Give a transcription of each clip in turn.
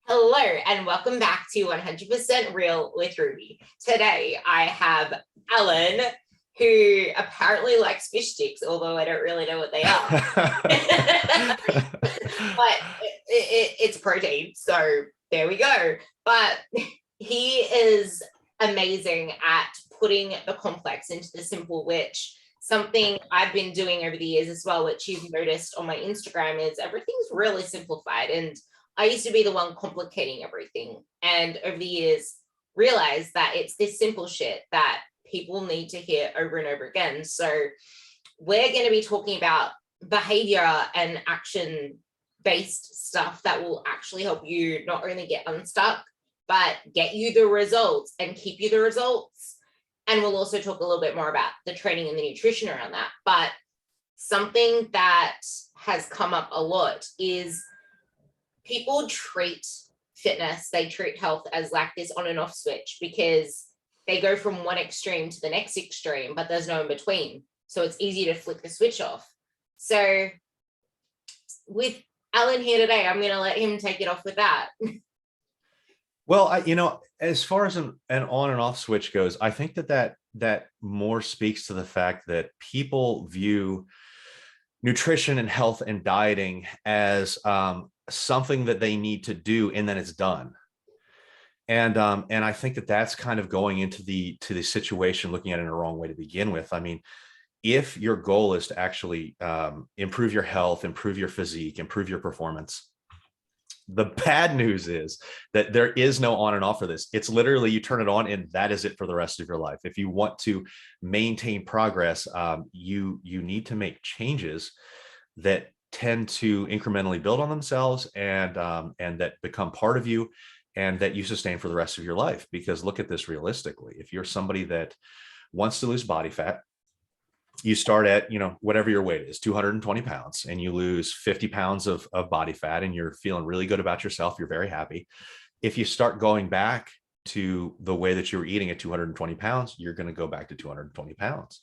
Hello, and welcome back to 100% Real with Ruby. Today, I have Allan, who apparently likes fish sticks, although I don't really know what they are. But it's protein, so there we go. But he is amazing at putting the complex into the simple, which something I've been doing over the years as well, which you've noticed on my Instagram, is everything's really simplified. And I used to be the one complicating everything. And over the years, realized that it's this simple shit that people need to hear over and over again. So we're going to be talking about behavior and action based stuff that will actually help you not only get unstuck, but get you the results and keep you the results. And we'll also talk a little bit more about the training and the nutrition around that. But something that has come up a lot is people treat fitness, they treat health as like this on and off switch because they go from one extreme to the next extreme, but there's no in between. So it's easy to flick the switch off. So with Allan here today, I'm going to let him take it off with that. Well, as far as an on and off switch goes, I think that more speaks to the fact that people view nutrition and health and dieting as something that they need to do, and then it's done. And I think that that's kind of going into the situation, looking at it in a wrong way to begin with. I mean, if your goal is to actually improve your health, improve your physique, improve your performance, the bad news is that there is no on and off for this. It's literally you turn it on and that is it for the rest of your life. If you want to maintain progress, you need to make changes that tend to incrementally build on themselves and that become part of you and that you sustain for the rest of your life. Because look at this realistically. If you're somebody that wants to lose body fat, you start at, whatever your weight is, 220 pounds, and you lose 50 pounds of body fat and you're feeling really good about yourself. You're very happy. If you start going back to the way that you were eating at 220 pounds, you're going to go back to 220 pounds.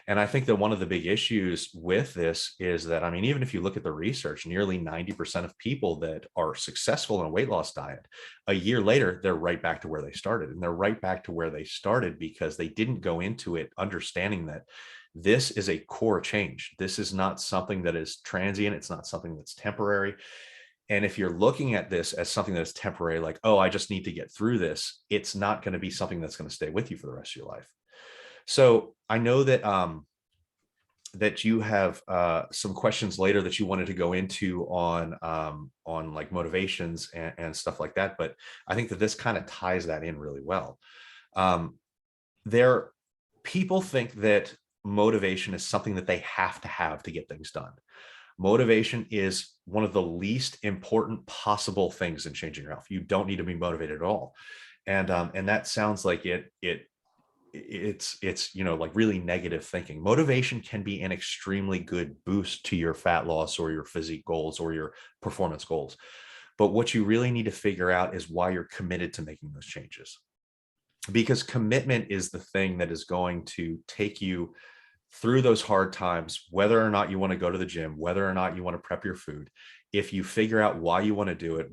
And I think that one of the big issues with this is that, I mean, even if you look at the research, nearly 90% of people that are successful in a weight loss diet, a year later, they're right back to where they started. And they're right back to where they started because they didn't go into it understanding that this is a core change. This is not something that is transient. It's not something that's temporary. And if you're looking at this as something that's temporary, like, oh, I just need to get through this, it's not going to be something that's going to stay with you for the rest of your life. So I know that that you have some questions later that you wanted to go into on like motivations and stuff like that. But I think that this kind of ties that in really well. People think that motivation is something that they have to get things done. Motivation is one of the least important possible things in changing your health. You don't need to be motivated at all. And that sounds like it's like really negative thinking. Motivation can be an extremely good boost to your fat loss or your physique goals or your performance goals. But what you really need to figure out is why you're committed to making those changes. Because commitment is the thing that is going to take you through those hard times, whether or not you want to go to the gym, whether or not you want to prep your food. If you figure out why you want to do it,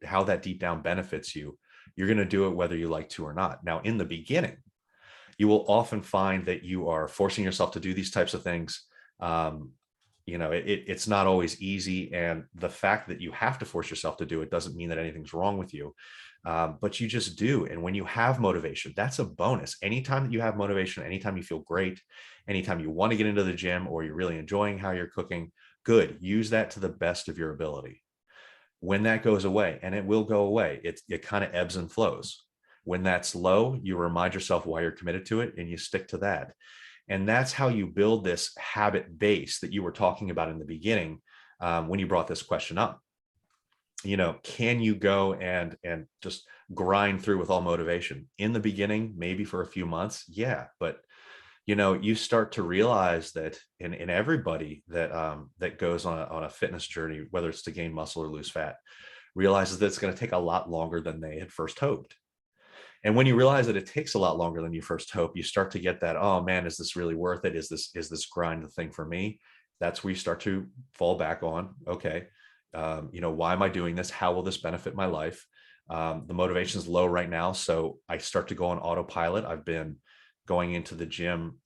how that deep down benefits you, you're going to do it whether you like to or not. Now, in the beginning, you will often find that you are forcing yourself to do these types of things. It's not always easy. And the fact that you have to force yourself to do it doesn't mean that anything's wrong with you. But you just do. And when you have motivation, that's a bonus. Anytime that you have motivation, anytime you feel great, anytime you want to get into the gym or you're really enjoying how you're cooking, good. Use that to the best of your ability. When that goes away, and it will go away, it kind of ebbs and flows. When that's low, you remind yourself why you're committed to it and you stick to that. And that's how you build this habit base that you were talking about in the beginning when you brought this question up. Can you go and just grind through with all motivation in the beginning, maybe for a few months? Yeah. But, you start to realize that in everybody that goes on a fitness journey, whether it's to gain muscle or lose fat, realizes that it's going to take a lot longer than they had first hoped. And when you realize that it takes a lot longer than you first hope, you start to get that, oh man, is this really worth it? Is this grind the thing for me? That's where you start to fall back on, okay, Why am I doing this? How will this benefit my life? The motivation is low right now, so I start to go on autopilot. I've been going into the gym,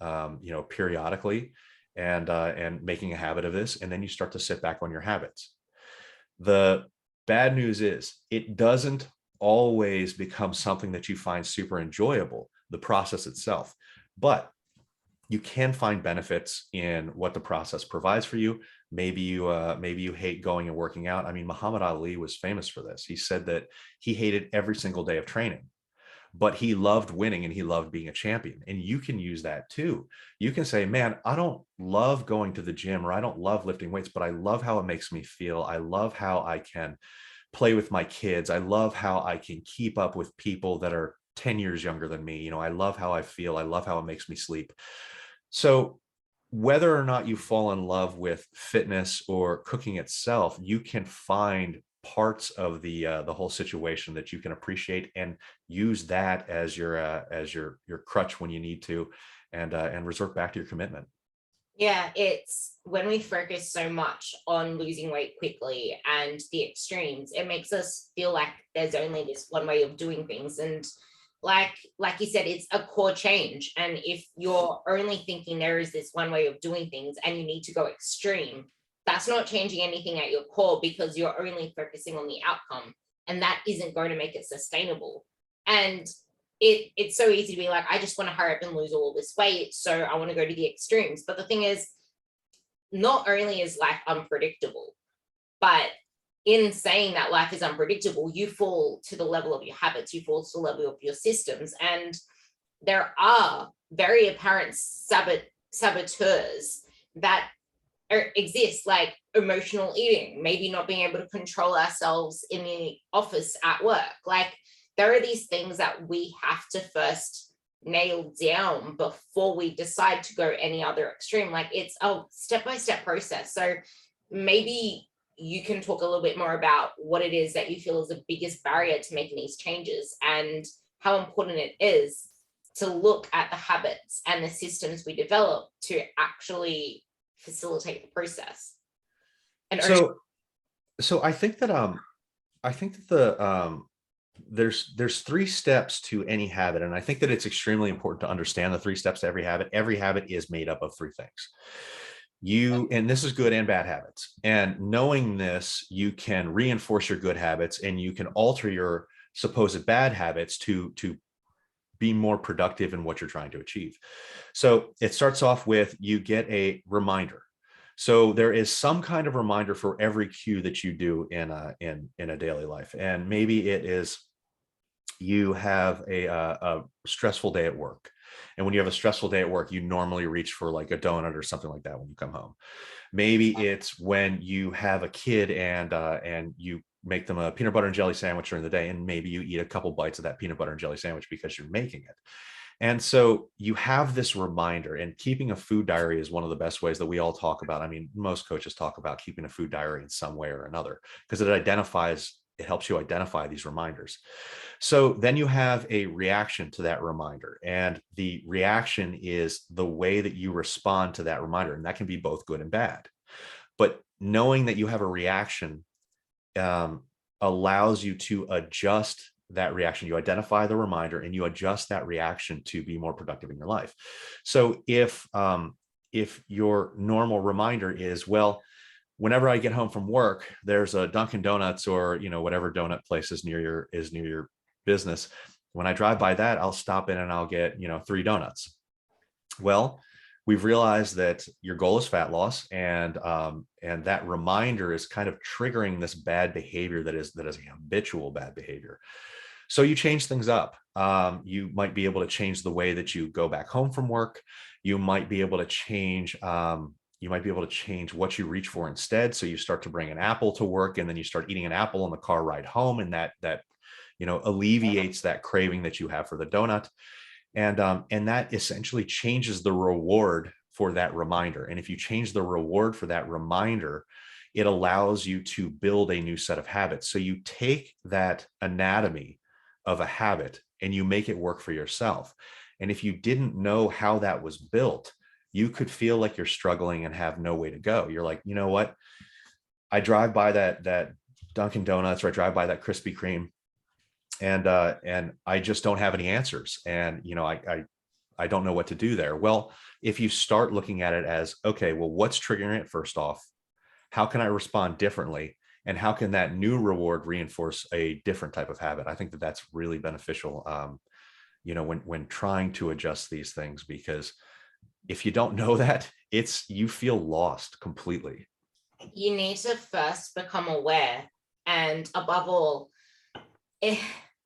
periodically, and making a habit of this, and then you start to sit back on your habits. The bad news is it doesn't always become something that you find super enjoyable, the process itself, but you can find benefits in what the process provides for you. Maybe you hate going and working out. I mean, Muhammad Ali was famous for this. He said that he hated every single day of training, but he loved winning and he loved being a champion. And you can use that too. You can say, man, I don't love going to the gym, or I don't love lifting weights, but I love how it makes me feel. I love how I can play with my kids. I love how I can keep up with people that are 10 years younger than me. I love how I feel. I love how it makes me sleep. So whether or not you fall in love with fitness or cooking itself, you can find parts of the whole situation that you can appreciate and use that as your crutch when you need to, and resort back to your commitment. Yeah, it's when we focus so much on losing weight quickly and the extremes, it makes us feel like there's only this one way of doing things. And like you said, it's a core change. And if you're only thinking there is this one way of doing things and you need to go extreme, that's not changing anything at your core, because you're only focusing on the outcome, and that isn't going to make it sustainable. And it's so easy to be like, I just want to hurry up and lose all this weight, so I want to go to the extremes. But the thing is, not only is life unpredictable, but in saying that life is unpredictable, you fall to the level of your habits, you fall to the level of your systems. And there are very apparent saboteurs that exist, like emotional eating, maybe not being able to control ourselves in the office at work. Like, there are these things that we have to first nail down before we decide to go any other extreme. Like, it's a step-by-step process. So maybe you can talk a little bit more about what it is that you feel is the biggest barrier to making these changes, and how important it is to look at the habits and the systems we develop to actually facilitate the process. And So I think that there's three steps to any habit, and I think that it's extremely important to understand the three steps to every habit. Every habit is made up of three things. And this is good and bad habits. And knowing this, you can reinforce your good habits, and you can alter your supposed bad habits to be more productive in what you're trying to achieve. So it starts off with, you get a reminder. So there is some kind of reminder for every cue that you do in a daily life. And maybe it is, you have a stressful day at work. And when you have a stressful day at work, you normally reach for like a donut or something like that when you come home. Maybe it's when you have a kid and you make them a peanut butter and jelly sandwich during the day, and maybe you eat a couple bites of that peanut butter and jelly sandwich because you're making it. And so you have this reminder, and keeping a food diary is one of the best ways that we all talk about. I mean, most coaches talk about keeping a food diary in some way or another, because it helps you identify these reminders. So then you have a reaction to that reminder, and the reaction is the way that you respond to that reminder. And that can be both good and bad. But knowing that you have a reaction allows you to adjust that reaction. You identify the reminder and you adjust that reaction to be more productive in your life. So if your normal reminder is, well, whenever I get home from work, there's a Dunkin' Donuts or whatever donut place is near your business. When I drive by that, I'll stop in and I'll get 3 donuts. Well, we've realized that your goal is fat loss, and that reminder is kind of triggering this bad behavior that is a habitual bad behavior. So you change things up. You might be able to change the way that you go back home from work. You might be able to change. You might be able to change what you reach for instead. So you start to bring an apple to work, and then you start eating an apple on the car ride home, and that alleviates that craving that you have for the donut. And that essentially changes the reward for that reminder. And if you change the reward for that reminder, it allows you to build a new set of habits. So you take that anatomy of a habit and you make it work for yourself. And if you didn't know how that was built, you could feel like you're struggling and have no way to go. You're like, you know what? I drive by that Dunkin' Donuts, or I drive by that Krispy Kreme, and I just don't have any answers. And I don't know what to do there. Well, if you start looking at it as, okay, well, what's triggering it first off? How can I respond differently? And how can that new reward reinforce a different type of habit? I think that that's really beneficial, when trying to adjust these things, because if you don't know that, you feel lost completely. You need to first become aware, and above all, it,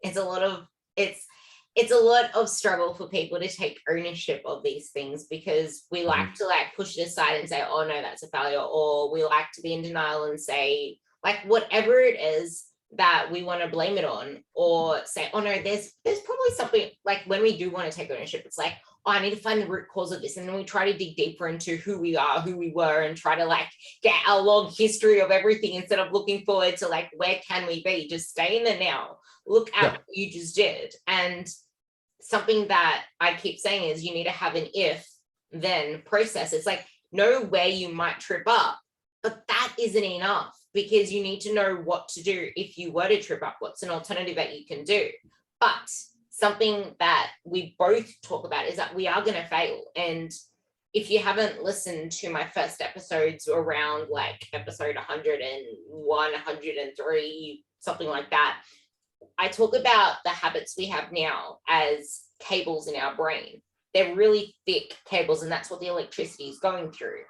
it's a lot of it's a lot of struggle for people to take ownership of these things, because we like to push it aside and say, oh no, that's a failure, or we like to be in denial and say, like, whatever it is that we want to blame it on, or say, oh no, there's probably something, like when we do want to take ownership, it's like, oh, I need to find the root cause of this. And then we try to dig deeper into who we are, who we were, and try to get a long history of everything, instead of looking forward to where can we be? Just stay in the now. Look at what you just did. And something that I keep saying is, you need to have an if then process. It's like, know where you might trip up, but that isn't enough, because you need to know what to do if you were to trip up. What's an alternative that you can do? But something that we both talk about is that we are going to fail. And if you haven't listened to my first episodes around episode 101, 103, something like that, I talk about the habits we have now as cables in our brain. They're really thick cables, and that's what the electricity is going through.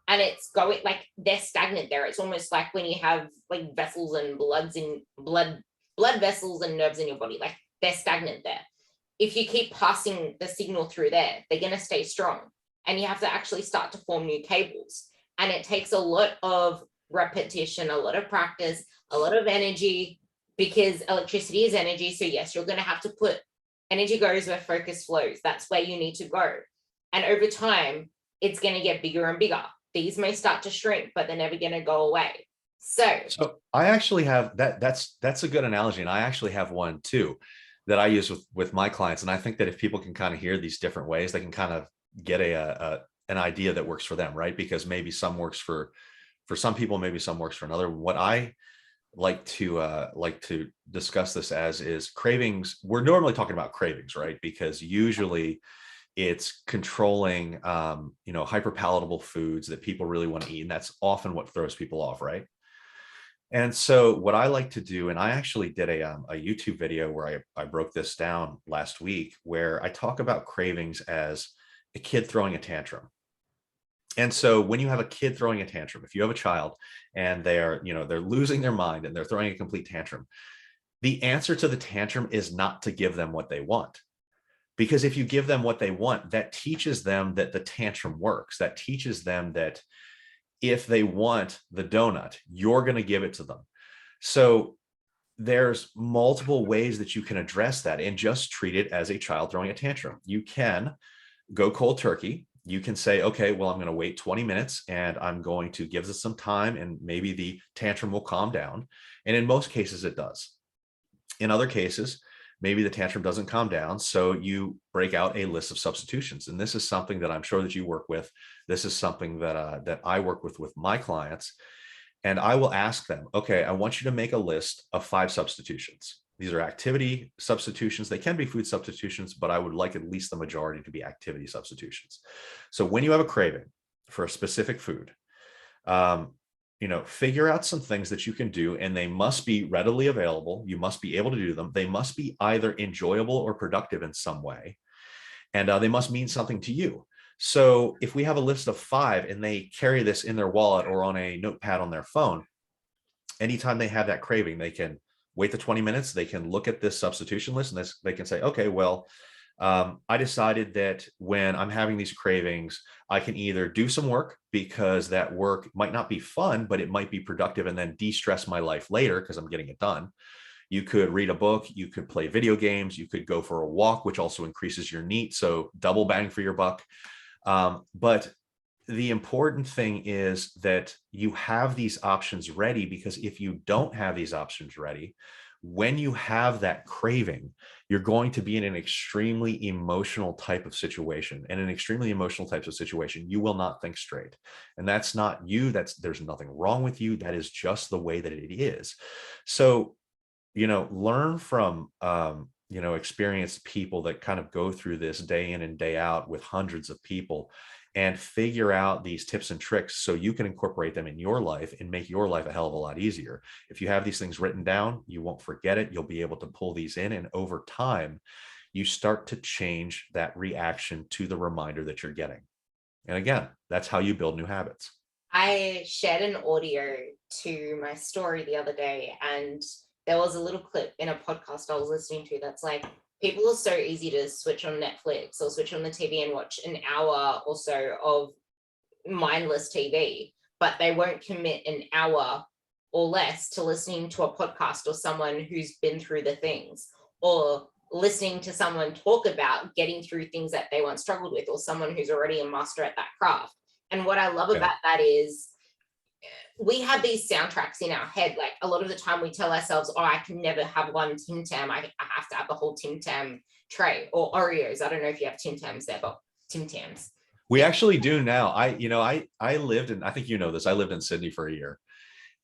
And it's going they're stagnant there. It's almost like when you have vessels and blood vessels and nerves in your body, they're stagnant there. If you keep passing the signal through there, they're going to stay strong. And you have to actually start to form new cables. And it takes a lot of repetition, a lot of practice, a lot of energy, because electricity is energy. So yes, you're going to have to put energy goes where focus flows. That's where you need to go. And over time, it's going to get bigger and bigger. These may start to shrink, but they're never going to go away. So I actually have that's a good analogy. And I actually have one too that I use with my clients. And I think that if people can kind of hear these different ways, they can kind of get an idea that works for them, right? Because maybe some works for some people, maybe some works for another. What I like to discuss this as is cravings. We're normally talking about cravings, right? Because usually it's controlling hyper palatable foods that people really want to eat, and that's often what throws people off, right? And so what I like to do, and I actually did a YouTube video where I broke this down last week, where I talk about cravings as a kid throwing a tantrum. And so when you have a kid throwing a tantrum, if you have a child and they're losing their mind and they're throwing a complete tantrum, the answer to the tantrum is not to give them what they want. Because if you give them what they want, that teaches them that the tantrum works. That teaches them that if they want the donut, you're going to give it to them. So there's multiple ways that you can address that and just treat it as a child throwing a tantrum. You can go cold turkey. You can say, okay, well, I'm going to wait 20 minutes and I'm going to give this some time, and maybe the tantrum will calm down. And in most cases, it does. In other cases, maybe the tantrum doesn't calm down. So you break out a list of substitutions. And this is something that I'm sure that you work with. This is something that I work with my clients. And I will ask them, okay, I want you to make a list of 5 substitutions. These are activity substitutions. They can be food substitutions, but I would like at least the majority to be activity substitutions. So when you have a craving for a specific food, figure out some things that you can do, and they must be readily available. You must be able to do them. They must be either enjoyable or productive in some way. And they must mean something to you. So if we have a list of 5 and they carry this in their wallet or on a notepad on their phone, anytime they have that craving, they can wait the 20 minutes. They can look at this substitution list and they can say, okay, well, I decided that when I'm having these cravings, I can either do some work, because that work might not be fun, but it might be productive, and then de-stress my life later because I'm getting it done. You could read a book, you could play video games, you could go for a walk, which also increases your NEAT. So double bang for your buck. But the important thing is that you have these options ready, because if you don't have these options ready, when you have that craving, you're going to be in an extremely emotional type of situation. And in extremely emotional types of situation, you will not think straight. And that's not you. There's nothing wrong with you. That is just the way that it is. So, learn from, experienced people that kind of go through this day in and day out with hundreds of people, and figure out these tips and tricks so you can incorporate them in your life and make your life a hell of a lot easier. If you have these things written down, you won't forget it. You'll be able to pull these in. And over time, you start to change that reaction to the reminder that you're getting. And again, that's how you build new habits. I shared an audio to my story the other day, and there was a little clip in a podcast I was listening to that's like, people are so easy to switch on Netflix or switch on the TV and watch an hour or so of mindless TV, but they won't commit an hour or less to listening to a podcast or someone who's been through the things, or listening to someone talk about getting through things that they once struggled with, or someone who's already a master at that craft. And what I love about that is we have these soundtracks in our head. Like a lot of the time we tell ourselves, oh, I can never have one Tim Tam. I have to have the whole Tim Tam tray, or Oreos. I don't know if you have Tim Tams there, but Tim Tams. We actually do now. I lived in, I think you know this, I lived in Sydney for a year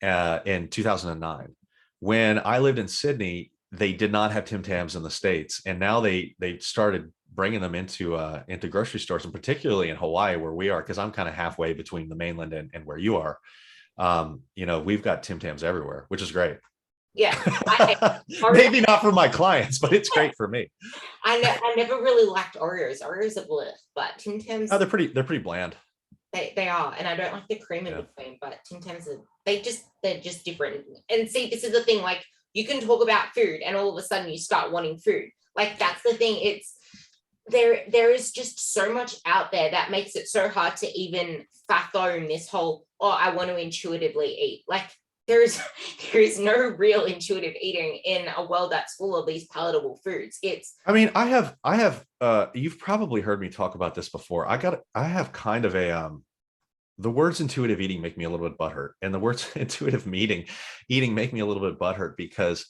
in 2009. When I lived in Sydney, they did not have Tim Tams in the States. And now they started bringing them into grocery stores, and particularly in Hawaii, where we are, because I'm kind of halfway between the mainland and where you are. We've got Tim Tams everywhere, which is great. Yeah. Maybe not for my clients, but it's great for me. I never really liked Oreos. Oreos are bleh, but Tim Tams. Oh, they're pretty bland. They are, and I don't like the cream in between, but Tim Tams are, they're just different. And see, this is the thing, like you can talk about food and all of a sudden you start wanting food. Like that's the thing. It's there is just so much out there that makes it so hard to even fathom this whole, oh, I want to intuitively eat. Like there is no real intuitive eating in a world that's full of these palatable foods. I have you've probably heard me talk about this before. I have kind of a the words intuitive eating make me a little bit butthurt, and the words intuitive eating make me a little bit butthurt because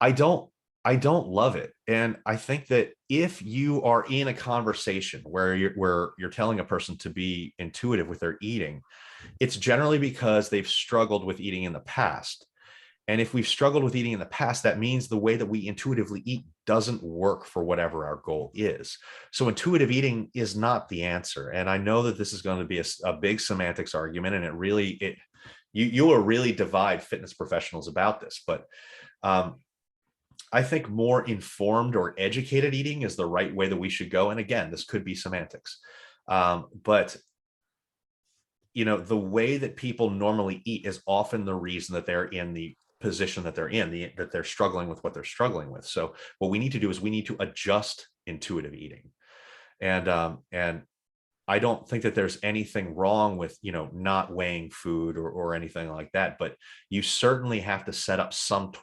I don't love it. And I think that if you are in a conversation where you're telling a person to be intuitive with their eating, it's generally because they've struggled with eating in the past. And if we've struggled with eating in the past, that means the way that we intuitively eat doesn't work for whatever our goal is. So intuitive eating is not the answer. And I know that this is going to be a big semantics argument, and you will really divide fitness professionals about this. But I think more informed or educated eating is the right way that we should go. And again, this could be semantics. But the way that people normally eat is often the reason that they're in the position that they're in, that they're struggling with what they're struggling with. So what we need to do is we need to adjust intuitive eating. And I don't think that there's anything wrong with, not weighing food or anything like that, but you certainly have to set up some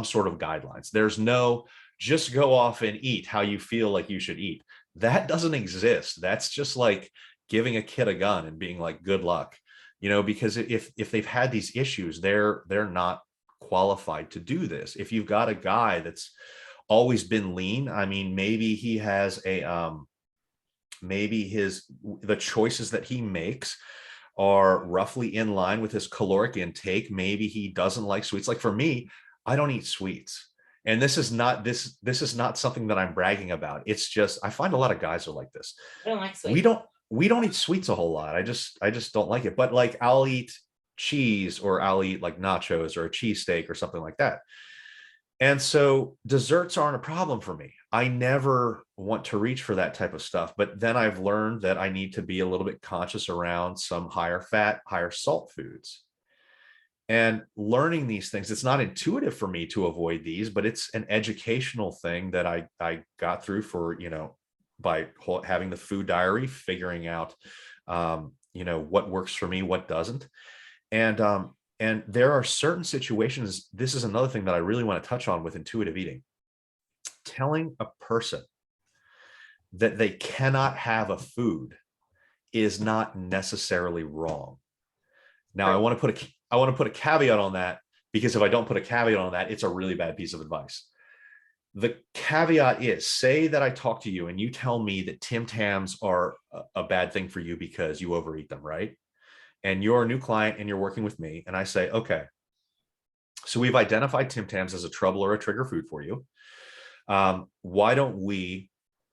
sort of guidelines. There's no just go off and eat how you feel like you should eat. That doesn't exist. That's just like giving a kid a gun and being like, good luck, because if they've had these issues, they're not qualified to do this. If you've got a guy that's always been lean, I mean, maybe he has the choices that he makes are roughly in line with his caloric intake. Maybe he doesn't like sweets. Like for me, I don't eat sweets. And this is not something that I'm bragging about. It's just, I find a lot of guys are like this. I don't like sweets. We don't eat sweets a whole lot. I just don't like it. But like I'll eat cheese, or I'll eat like nachos or a cheesesteak or something like that. And so desserts aren't a problem for me. I never want to reach for that type of stuff. But then I've learned that I need to be a little bit conscious around some higher fat, higher salt foods. And learning these things, it's not intuitive for me to avoid these, but it's an educational thing that I got through for, by having the food diary, figuring out, what works for me, what doesn't. And there are certain situations, this is another thing that I really want to touch on with intuitive eating. Telling a person that they cannot have a food is not necessarily wrong. Now, I want to put a caveat on that. because if I don't put a caveat on that, it's a really bad piece of advice. The caveat is, say that I talk to you and you tell me that Tim Tams are a bad thing for you because you overeat them, right? And you're a new client and you're working with me. And I say, okay, so we've identified Tim Tams as a trouble or a trigger food for you. Why don't we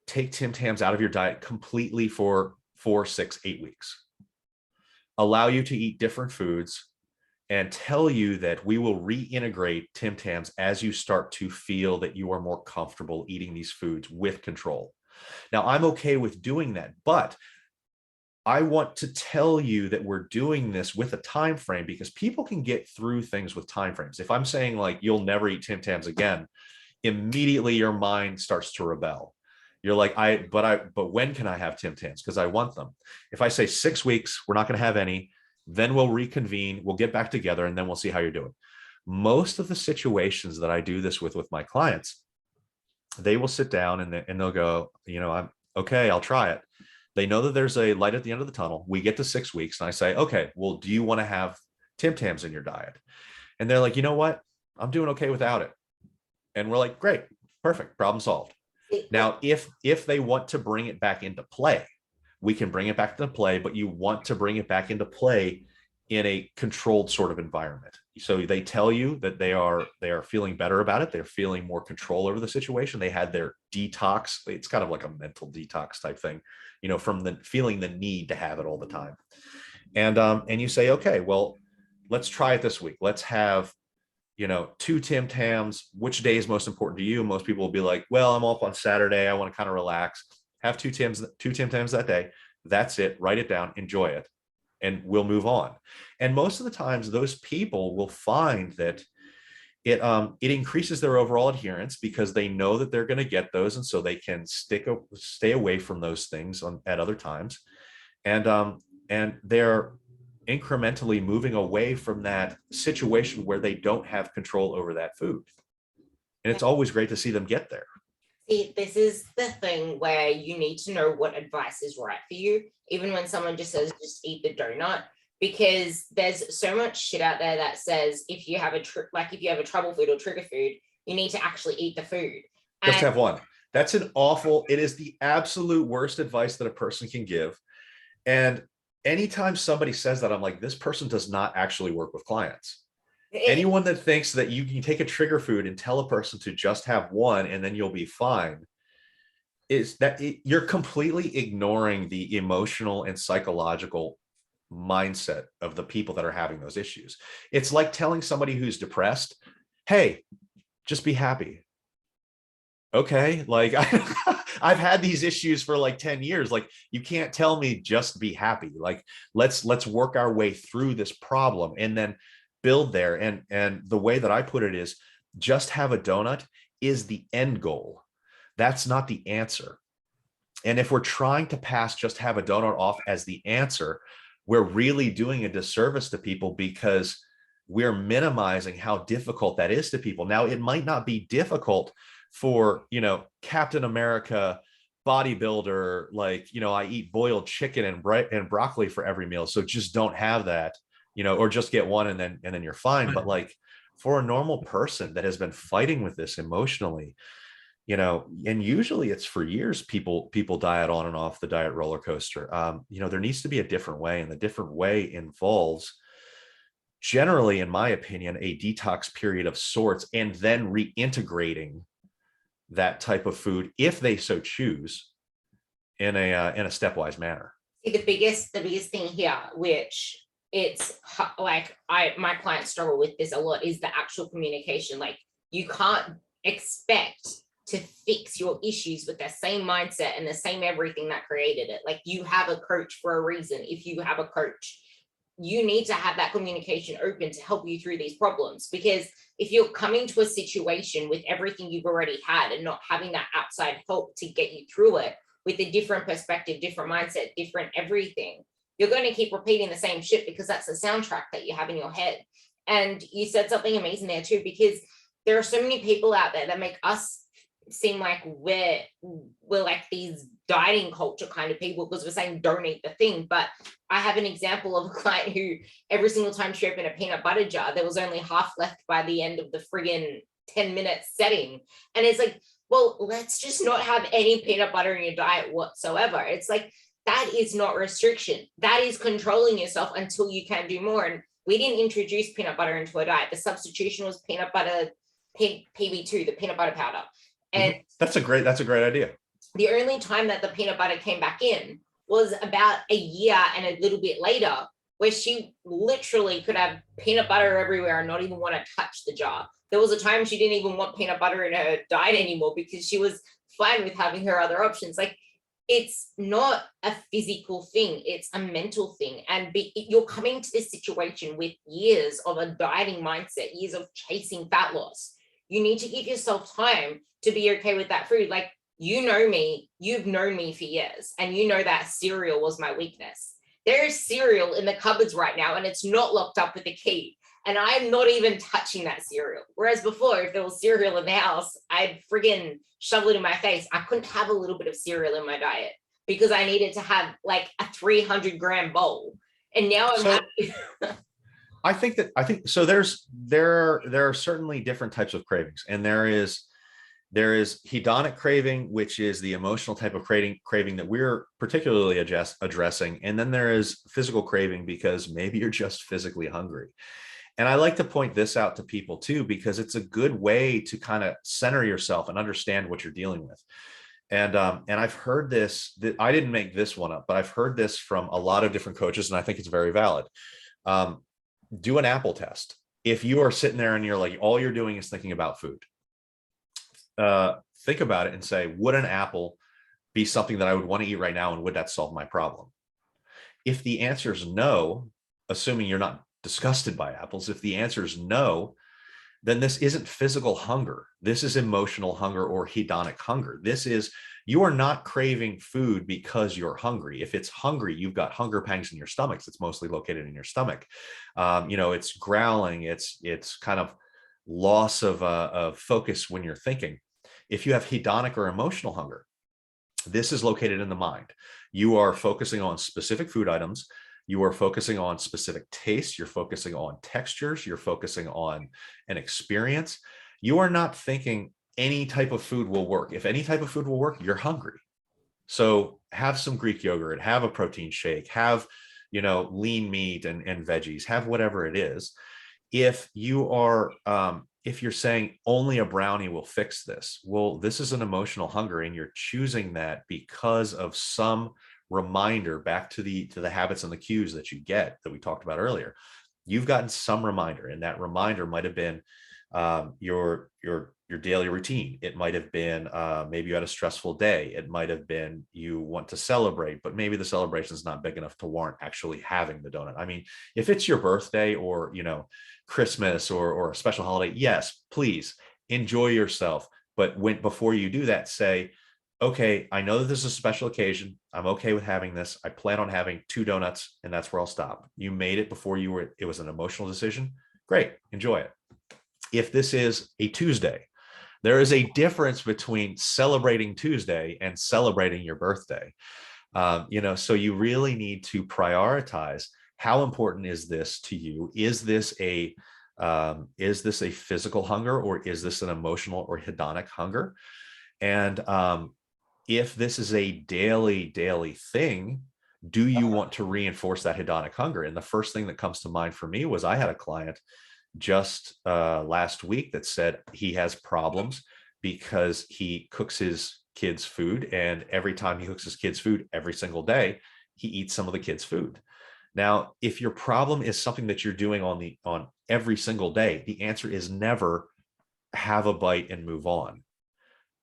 take Tim Tams out of your diet completely for 4, 6, 8 weeks? Allow you to eat different foods and tell you that we will reintegrate Tim Tams as you start to feel that you are more comfortable eating these foods with control. Now, I'm okay with doing that, but I want to tell you that we're doing this with a time frame, because people can get through things with time frames. If I'm saying like, you'll never eat Tim Tams again, immediately your mind starts to rebel. You're like, but when can I have Tim Tams? Because I want them. If I say 6 weeks, we're not going to have any, then we'll reconvene, we'll get back together, and then we'll see how you're doing. Most of the situations that I do this with my clients, they will sit down and they'll go, I'm okay, I'll try it. They know that there's a light at the end of the tunnel. We get to 6 weeks and I say, okay, well, do you want to have Tim Tams in your diet? And they're like, you know what? I'm doing okay without it. And we're like, great, perfect, problem solved. Now, if they want to bring it back into play, we can bring it back into play, but you want to bring it back into play in a controlled sort of environment. So they tell you that they are feeling better about it. They're feeling more control over the situation. They had their detox. It's kind of like a mental detox type thing, from the feeling the need to have it all the time. And you say, okay, well, let's try it this week. Let's have 2 Tim Tams. Which day is most important to you? Most people will be like, well, I'm off on Saturday, I want to kind of relax. Have 2 Tim Tams that day. That's it. Write it down, enjoy it, and we'll move on. And most of the times those people will find that it increases their overall adherence, because they know that they're going to get those, and so they can stay away from those things at other times. And they're incrementally moving away from that situation where they don't have control over that food. And it's always great to see them get there. See, this is the thing where you need to know what advice is right for you, even when someone just says, just eat the donut, because there's so much shit out there that says if you have a trouble food or trigger food, you need to actually eat the food. Just have one. That's it is the absolute worst advice that a person can give. And anytime somebody says that, I'm like, this person does not actually work with clients. Anyone that thinks that you can take a trigger food and tell a person to just have one and then you'll be fine, you're completely ignoring the emotional and psychological mindset of the people that are having those issues. It's like telling somebody who's depressed, hey, just be happy. Okay, like I've had these issues for like 10 years. Like, you can't tell me just be happy. Like, let's work our way through this problem and then build there. And the way that I put it is, just have a donut is the end goal. That's not the answer. And if we're trying to pass just have a donut off as the answer, we're really doing a disservice to people, because we're minimizing how difficult that is to people. Now, it might not be difficult for, Captain America bodybuilder, like, I eat boiled chicken and broccoli for every meal, so just don't have that, or just get one and then you're fine. But like, for a normal person that has been fighting with this emotionally, and usually it's for years, people diet on and off the diet roller coaster. There needs to be a different way, and the different way involves, generally, in my opinion, a detox period of sorts, and then reintegrating that type of food, if they so choose, in a stepwise manner. The biggest thing here, which it's like my clients struggle with this a lot, is the actual communication. Like, you can't expect to fix your issues with the same mindset and the same everything that created it. Like, you have a coach for a reason. If you have a coach, you need to have that communication open to help you through these problems. Because if you're coming to a situation with everything you've already had and not having that outside help to get you through it with a different perspective, different mindset, different everything, you're going to keep repeating the same shit, because that's the soundtrack that you have in your head. And you said something amazing there too, because there are so many people out there that make us seem like we're like these dieting culture kind of people because we're saying don't eat the thing. But I have an example of a client who every single time she opened a peanut butter jar, there was only half left by the end of the friggin' 10-minute setting. And it's like, well, let's just not have any peanut butter in your diet whatsoever. It's like, that is not restriction. That is controlling yourself until you can do more. And we didn't introduce peanut butter into a diet. The substitution was peanut butter, PB2, the peanut butter powder. And that's a great idea. The only time that the peanut butter came back in was about a year and a little bit later, where she literally could have peanut butter everywhere and not even want to touch the jar. There was a time she didn't even want peanut butter in her diet anymore because she was fine with having her other options. Like, it's not a physical thing, it's a mental thing. And you're coming to this situation with years of a dieting mindset, years of chasing fat loss. You need to give yourself time to be okay with that food. Like, you know me, you've known me for years, and you know that cereal was my weakness. There is cereal in the cupboards right now, and it's not locked up with a key. And I'm not even touching that cereal. Whereas before, if there was cereal in the house, I'd friggin' shovel it in my face. I couldn't have a little bit of cereal in my diet because I needed to have like a 300-gram bowl. And now I'm happy. I think so. There are certainly different types of cravings, and there is hedonic craving, which is the emotional type of craving that we're particularly addressing. And then there is physical craving, because maybe you're just physically hungry. And I like to point this out to people too, because it's a good way to kind of center yourself and understand what you're dealing with. And I've heard this, that I didn't make this one up, but I've heard this from a lot of different coaches, and I think it's very valid. Do an apple test. If you are sitting there and you're like, all you're doing is thinking about food, think about it and say, would an apple be something that I would want to eat right now? And would that solve my problem? If the answer is no, assuming you're not disgusted by apples, if the answer is no, then this isn't physical hunger. This is emotional hunger or hedonic hunger. This is, you are not craving food because you're hungry. If it's hungry, you've got hunger pangs in your stomach. It's mostly located in your stomach. It's growling. It's kind of loss of focus when you're thinking. If you have hedonic or emotional hunger, this is located in the mind. You are focusing on specific food items. You are focusing on specific tastes. You're focusing on textures. You're focusing on an experience. You are not thinking any type of food will work. If any type of food will work, you're hungry. So have some Greek yogurt, have a protein shake, have, lean meat and veggies, have whatever it is. If you are, if you're saying only a brownie will fix this, well, this is an emotional hunger, and you're choosing that because of some reminder back to the habits and the cues that you get that we talked about earlier. You've gotten some reminder, and that reminder might have been your daily routine. It might have been maybe you had a stressful day. It might have been you want to celebrate, but maybe the celebration is not big enough to warrant actually having the donut. I mean, if it's your birthday or Christmas or a special holiday, yes, please enjoy yourself. But before you do that, say, okay, I know that this is a special occasion. I'm okay with having this. I plan on having 2 donuts, and that's where I'll stop. You made it before it was an emotional decision. Great, enjoy it. If this is a Tuesday, there is a difference between celebrating Tuesday and celebrating your birthday. So you really need to prioritize, how important is this to you? Is this a physical hunger, or is this an emotional or hedonic hunger? And if this is a daily thing, do you want to reinforce that hedonic hunger? And the first thing that comes to mind for me was, I had a client just last week that said he has problems because he cooks his kids' food, and every time he cooks his kids' food every single day, he eats some of the kids' food. Now, if your problem is something that you're doing on every single day, the answer is never have a bite and move on,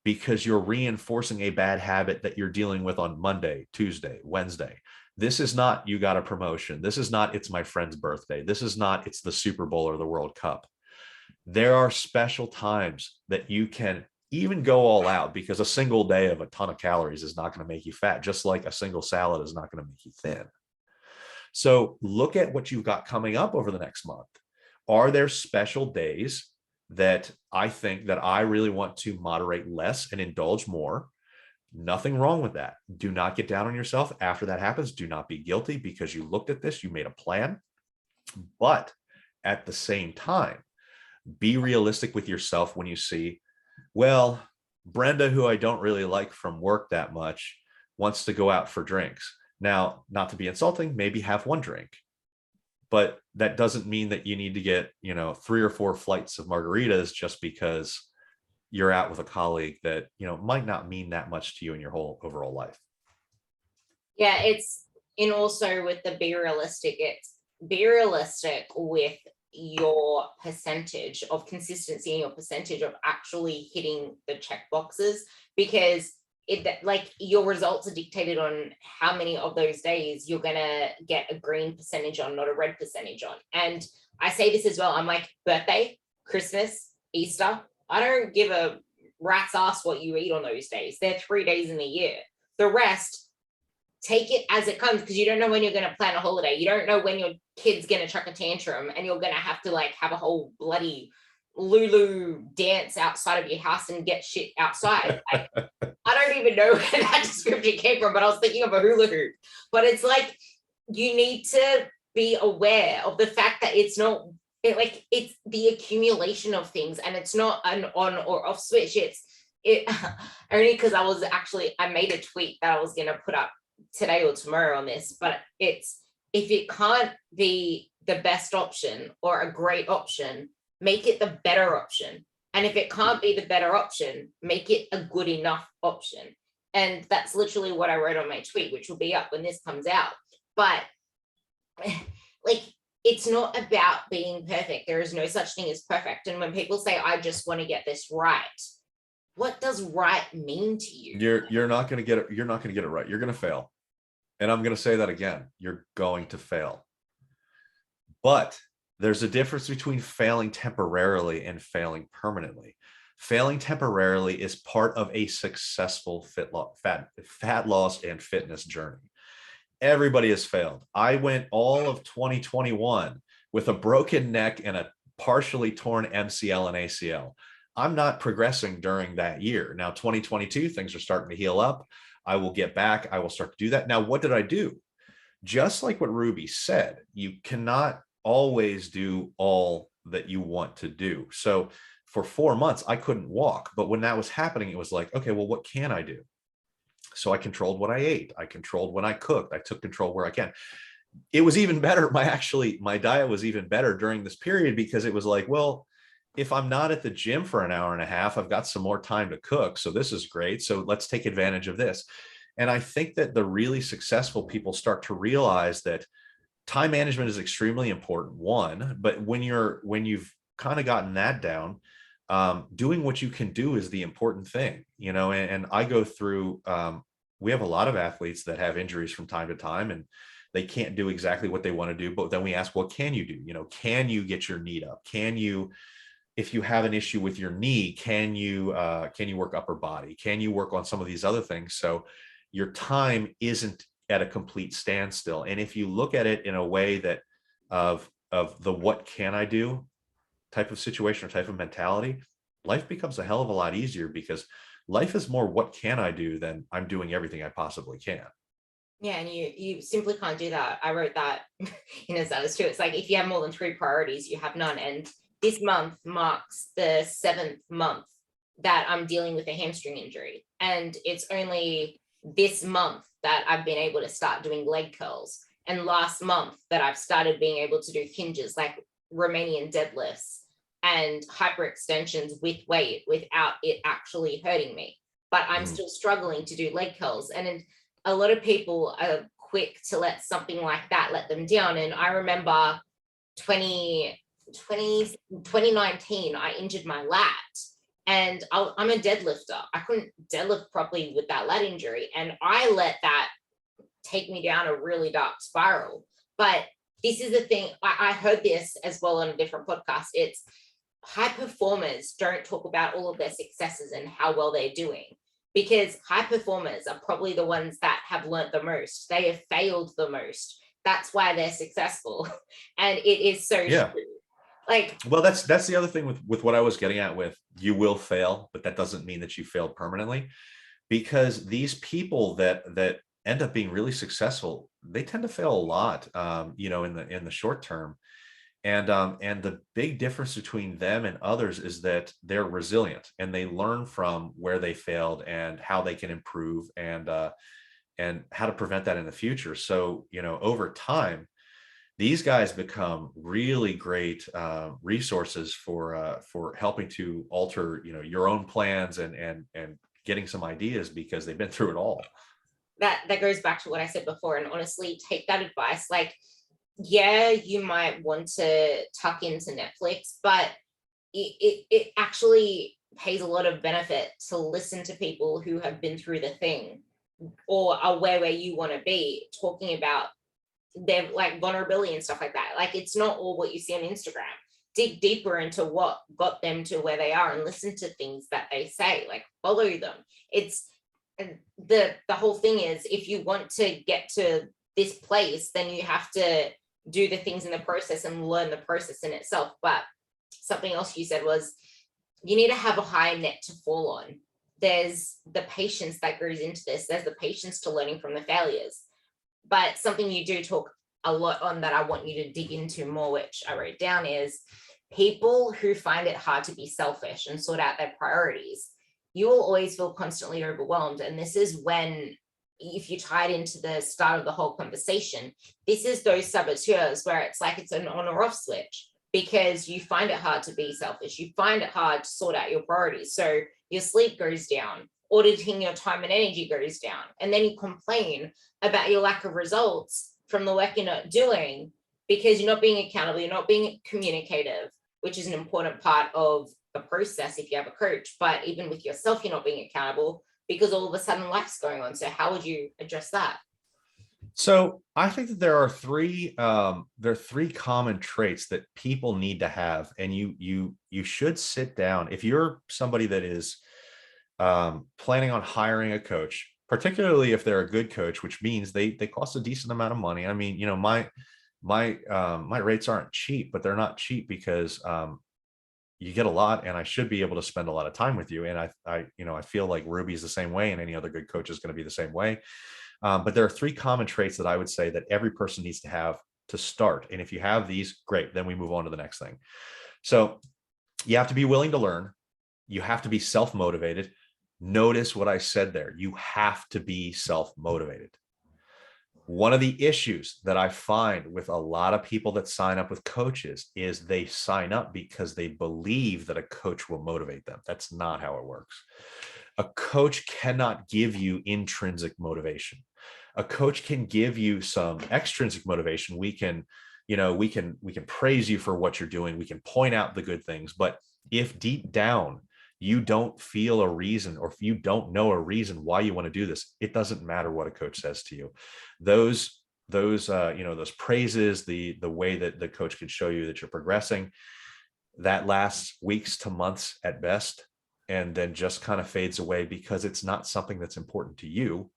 because you're reinforcing a bad habit that you're dealing with on Monday, Tuesday, Wednesday. This is not, you got a promotion. This is not, it's my friend's birthday. This is not, it's the Super Bowl or the World Cup. There are special times that you can even go all out, because a single day of a ton of calories is not going to make you fat, just like a single salad is not going to make you thin. So look at what you've got coming up over the next month. Are there special days that I think that I really want to moderate less and indulge more? Nothing wrong with that. Do not get down on yourself after that happens. Do not be guilty because you looked at this, you made a plan. But at the same time, be realistic with yourself when you see, well, Brenda, who I don't really like from work that much, wants to go out for drinks. Now, not to be insulting, maybe have one drink, but that doesn't mean that you need to get, 3 or 4 flights of margaritas just because you're out with a colleague that, might not mean that much to you in your whole overall life. Yeah, it's, and also with the be realistic, it's be realistic with your percentage of consistency and your percentage of actually hitting the check boxes, because like your results are dictated on how many of those days you're gonna get a green percentage on, not a red percentage on. And I say this as well, I'm like, birthday, Christmas, Easter, I don't give a rat's ass what you eat on those days. They're 3 days in the year. The rest, take it as it comes, because you don't know when you're going to plan a holiday. You don't know when your kid's going to chuck a tantrum and you're going to have to like have a whole bloody Lulu dance outside of your house and get shit outside. I don't even know where that description came from, but I was thinking of a hula hoop. But it's like, you need to be aware of the fact that it's not, it's the accumulation of things, and it's not an on or off switch. It only because I made a tweet that I was going to put up today or tomorrow on this, but it's, if it can't be the best option or a great option, make it the better option. And if it can't be the better option, make it a good enough option. And that's literally what I wrote on my tweet, which will be up when this comes out. But like, it's not about being perfect. There is no such thing as perfect. And when people say, I just want to get this right, what does right mean to you? You're not going to get it. You're not going to get it right. You're going to fail. And I'm going to say that again. You're going to fail. But there's a difference between failing temporarily and failing permanently. Failing temporarily is part of a successful fat loss and fitness journey. Everybody has failed. I went all of 2021 with a broken neck and a partially torn MCL and ACL. I'm not progressing during that year. Now, 2022, things are starting to heal up. I will get back. I will start to do that. Now, what did I do? Just like what Ruby said, you cannot always do all that you want to do. So for 4 months, I couldn't walk. But when that was happening, it was like, okay, well, what can I do? So I controlled what I ate. I controlled when I cooked. I took control where I can. It was even better. My diet was even better during this period, because it was like, well, if I'm not at the gym for an hour and a half, I've got some more time to cook. So this is great. So let's take advantage of this. And I think that the really successful people start to realize that time management is extremely important, one, but when you've kind of gotten that down, doing what you can do is the important thing, and I go through, we have a lot of athletes that have injuries from time to time, and they can't do exactly what they want to do. But then we ask, what can you do? Can you get your knee up? Can you, if you have an issue with your knee, can you work upper body? Can you work on some of these other things? So your time isn't at a complete standstill. And if you look at it in a way that of the what can I do type of situation or type of mentality, life becomes a hell of a lot easier, because life is more what can I do than I'm doing everything I possibly can. Yeah, and you simply can't do that. I wrote that in a status too. It's like, if you have more than 3 priorities, you have none. And this month marks the 7th month that I'm dealing with a hamstring injury. And it's only this month that I've been able to start doing leg curls. And last month that I've started being able to do hinges, like Romanian deadlifts and hyperextensions with weight without it actually hurting me. But I'm still struggling to do leg curls. And a lot of people are quick to let something like that let them down. And I remember 2019, I injured my lat, and I'm a deadlifter. I couldn't deadlift properly with that lat injury, and I let that take me down a really dark spiral. But this is the thing, I heard this as well on a different podcast. It's high performers don't talk about all of their successes and how well they're doing, because high performers are probably the ones that have learned the most. They have failed the most. That's why they're successful. And it is so true. Like, well, that's the other thing with what I was getting at with, you will fail, but that doesn't mean that you failed permanently, because these people that end up being really successful, they tend to fail a lot, in the short term. And the big difference between them and others is that they're resilient and they learn from where they failed and how they can improve, and how to prevent that in the future. So, over time, these guys become really great resources for helping to alter, your own plans, and getting some ideas, because they've been through it all. That goes back to what I said before, and honestly, take that advice. Like, yeah, you might want to tuck into Netflix, but it actually pays a lot of benefit to listen to people who have been through the thing or are where you want to be, talking about their like vulnerability and stuff like that. Like, it's not all what you see on Instagram. Dig deeper into what got them to where they are and listen to things that they say, like follow them. It's the whole thing is, if you want to get to this place, then you have to do the things in the process and learn the process in itself. But something else you said was, you need to have a high net to fall on. There's the patience that goes into this. There's the patience to learning from the failures. But something you do talk a lot on that I want you to dig into more, which I wrote down, is people who find it hard to be selfish and sort out their priorities. You will always feel constantly overwhelmed. And this is when, if you tie it into the start of the whole conversation, this is those sabbateurs where it's like it's an on or off switch, because you find it hard to be selfish. You find it hard to sort out your priorities. So your sleep goes down, auditing your time and energy goes down. And then you complain about your lack of results from the work you're not doing, because you're not being accountable, you're not being communicative, which is an important part of the process if you have a coach. But even with yourself, you're not being accountable, because all of a sudden life's going on. So how would you address that? So I think that there are three common traits that people need to have, and you should sit down if you're somebody that is planning on hiring a coach, particularly if they're a good coach, which means they cost a decent amount of money. I mean, my rates aren't cheap, but they're not cheap because you get a lot, and I should be able to spend a lot of time with you. And I feel like Ruby's the same way, and any other good coach is going to be the same way. But there are three common traits that I would say that every person needs to have to start. And if you have these, great, then we move on to the next thing. So you have to be willing to learn. You have to be self-motivated. Notice what I said there. You have to be self-motivated. One of the issues that I find with a lot of people that sign up with coaches is they sign up because they believe that a coach will motivate them. That's not how it works. A coach cannot give you intrinsic motivation. A coach can give you some extrinsic motivation. We can praise you for what you're doing. We can point out the good things. But if deep down you don't feel a reason, or if you don't know a reason why you want to do this, it doesn't matter what a coach says to you. Those praises, the way that the coach can show you that you're progressing, that lasts weeks to months at best, and then just kind of fades away because it's not something that's important to you.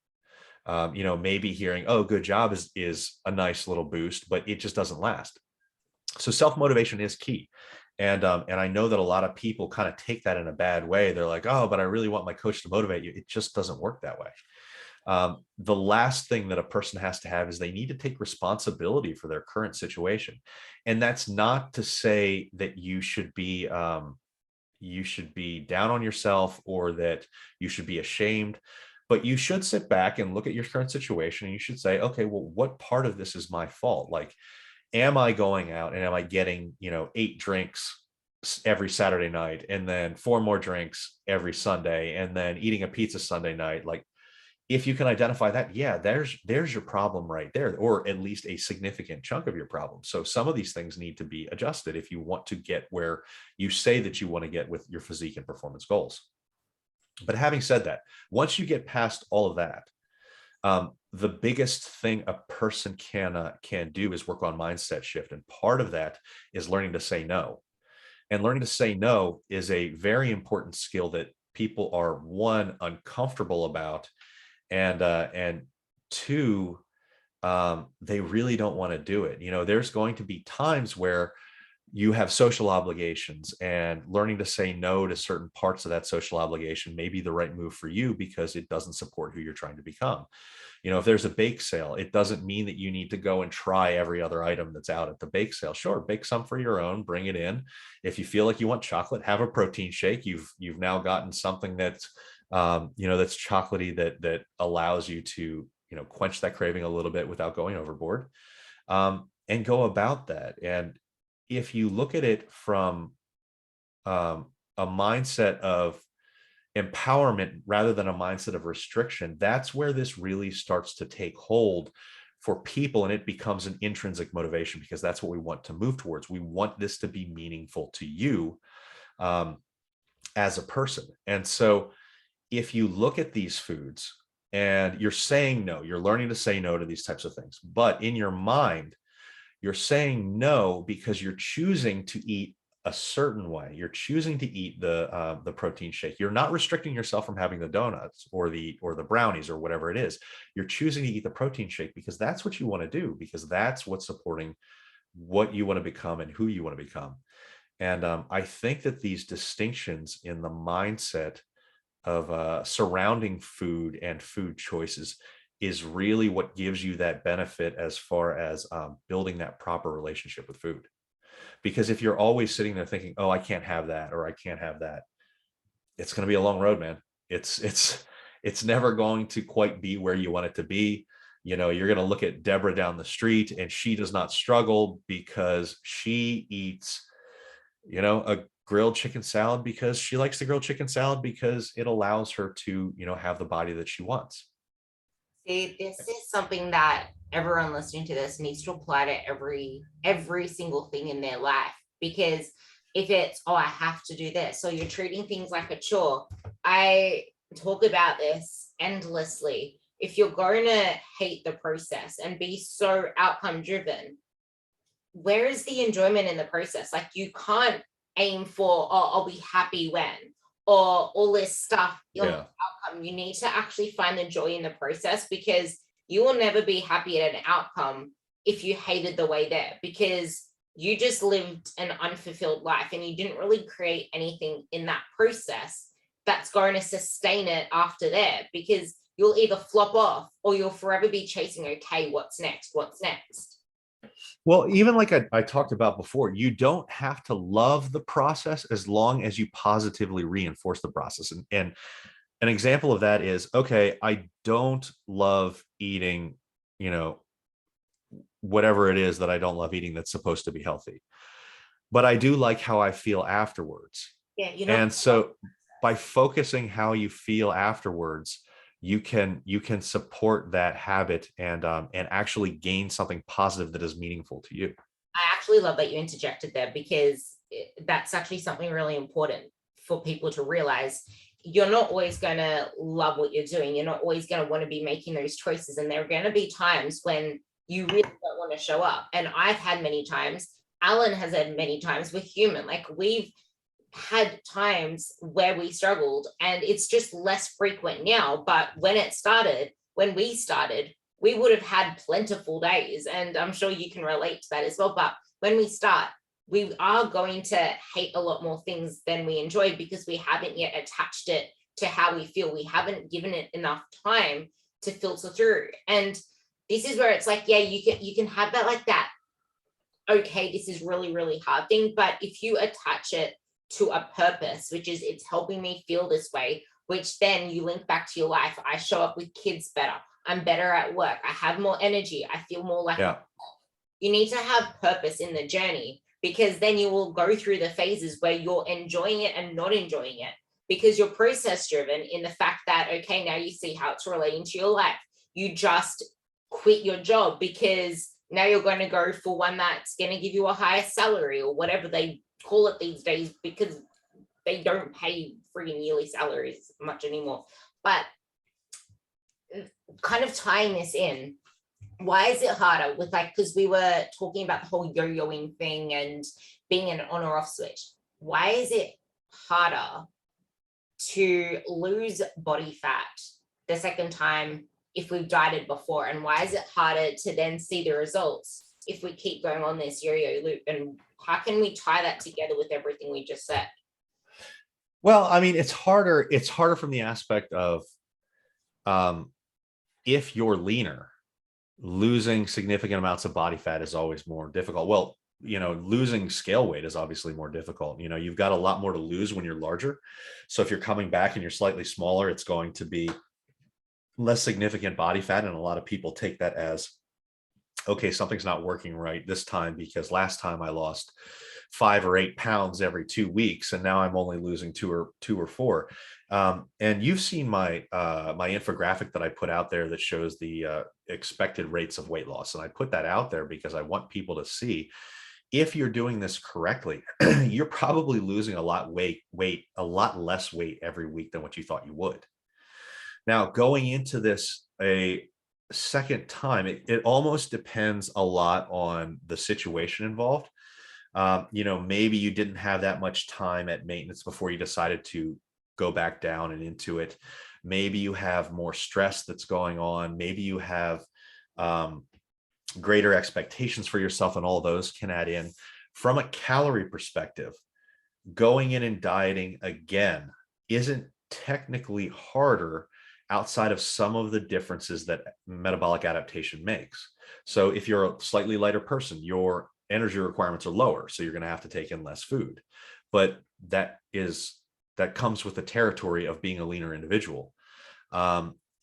Maybe hearing, "Oh, good job," is a nice little boost, but it just doesn't last. So self-motivation is key. And I know that a lot of people kind of take that in a bad way. They're like, "Oh, but I really want my coach to motivate you." It just doesn't work that way. The last thing that a person has to have is they need to take responsibility for their current situation. And that's not to say that you should be down on yourself, or that you should be ashamed, but you should sit back and look at your current situation, and you should say, okay, well, what part of this is my fault? Like, am I going out and am I getting, 8 drinks every Saturday night, and then 4 more drinks every Sunday, and then eating a pizza Sunday night? Like, if you can identify that, yeah, there's your problem right there, or at least a significant chunk of your problem. So some of these things need to be adjusted if you want to get where you say that you want to get with your physique and performance goals. But having said that, once you get past all of that, the biggest thing a person can do is work on mindset shift. And part of that is learning to say no. And learning to say no is a very important skill that people are, one, uncomfortable about, and two, they really don't want to do it. There's going to be times where you have social obligations, and learning to say no to certain parts of that social obligation may be the right move for you because it doesn't support who you're trying to become. If there's a bake sale, it doesn't mean that you need to go and try every other item that's out at the bake sale. Sure, bake some for your own, bring it in. If you feel like you want chocolate, have a protein shake. You've now gotten something that's that's chocolatey, that allows you to quench that craving a little bit without going overboard, and go about that. And if you look at it from a mindset of empowerment rather than a mindset of restriction, that's where this really starts to take hold for people, and it becomes an intrinsic motivation, because that's what we want to move towards. We want this to be meaningful to you as a person. And so if you look at these foods and you're saying no, you're learning to say no to these types of things, but in your mind you're saying no because you're choosing to eat a certain way. You're choosing to eat the protein shake. You're not restricting yourself from having the donuts or the brownies or whatever it is. You're choosing to eat the protein shake because that's what you want to do, because that's what's supporting what you want to become and who you want to become. And I think that these distinctions in the mindset of surrounding food and food choices is really what gives you that benefit as far as building that proper relationship with food. Because if you're always sitting there thinking, oh, I can't have that, or I can't have that, it's going to be a long road, man. It's never going to quite be where you want it to be. You're going to look at Deborah down the street and she does not struggle because she eats, a grilled chicken salad because she likes the grilled chicken salad because it allows her to, have the body that she wants. See, this is something that everyone listening to this needs to apply to every single thing in their life. Because if it's, oh, I have to do this, so you're treating things like a chore. I talk about this endlessly. If you're going to hate the process and be so outcome driven, where is the enjoyment in the process? Like, you can't aim for, oh, I'll be happy when, or all this stuff. Yeah. Outcome. You need to actually find the joy in the process, because you will never be happy at an outcome if you hated the way there, because you just lived an unfulfilled life and you didn't really create anything in that process that's going to sustain it after there, because you'll either flop off or you'll forever be chasing, okay, what's next? Well, even like I talked about before, you don't have to love the process as long as you positively reinforce the process. And an example of that is, okay, I don't love eating, whatever it is that I don't love eating that's supposed to be healthy, but I do like how I feel afterwards. Yeah, and so by focusing how you feel afterwards, you can support that habit and actually gain something positive that is meaningful to you. I actually love that you interjected there, because that's actually something really important for people to realize. You're not always going to love what you're doing. You're not always going to want to be making those choices. And there are going to be times when you really don't want to show up. And I've had many times. Allan has had many times. We're human. Like, we've had times where we struggled, and it's just less frequent now. But when we started, we would have had plentiful days. And I'm sure you can relate to that as well. But when we start, we are going to hate a lot more things than we enjoy, because we haven't yet attached it to how we feel. We haven't given it enough time to filter through. And this is where it's like, yeah, you can have that, like that, okay, this is really, really hard thing. But if you attach it to a purpose, which is, it's helping me feel this way, which then you link back to your life. I show up with kids better. I'm better at work. I have more energy. I feel more like, yeah. You need to have purpose in the journey, because then you will go through the phases where you're enjoying it and not enjoying it, because you're process driven in the fact that, okay, now you see how it's relating to your life. You just quit your job because now you're going to go for one that's going to give you a higher salary, or whatever they call it these days, because they don't pay frigging yearly salaries much anymore. But kind of tying this in, why is it harder with, like, because we were talking about the whole yo-yoing thing and being an on or off switch. Why is it harder to lose body fat the second time if we've dieted before? And why is it harder to then see the results if we keep going on this yo-yo loop? And how can we tie that together with everything we just said? Well, I mean, it's harder from the aspect of if you're leaner, losing significant amounts of body fat is always more difficult. Well, losing scale weight is obviously more difficult. You've got a lot more to lose when you're larger. So if you're coming back and you're slightly smaller, it's going to be less significant body fat. And a lot of people take that as, okay, something's not working right this time, because last time I lost 5 or 8 pounds every 2 weeks, and now I'm only losing two or four. And you've seen my infographic that I put out there that shows the expected rates of weight loss. And I put that out there because I want people to see, if you're doing this correctly, you're probably losing a lot less weight every week than what you thought you would. Now, going into this a second time, it almost depends a lot on the situation involved. Maybe you didn't have that much time at maintenance before you decided to go back down and into it. Maybe you have more stress that's going on. Maybe you have greater expectations for yourself, and all those can add in. From a calorie perspective, going in and dieting again isn't technically harder outside of some of the differences that metabolic adaptation makes. So if you're a slightly lighter person, your energy requirements are lower, so you're going to have to take in less food. But that comes with the territory of being a leaner individual.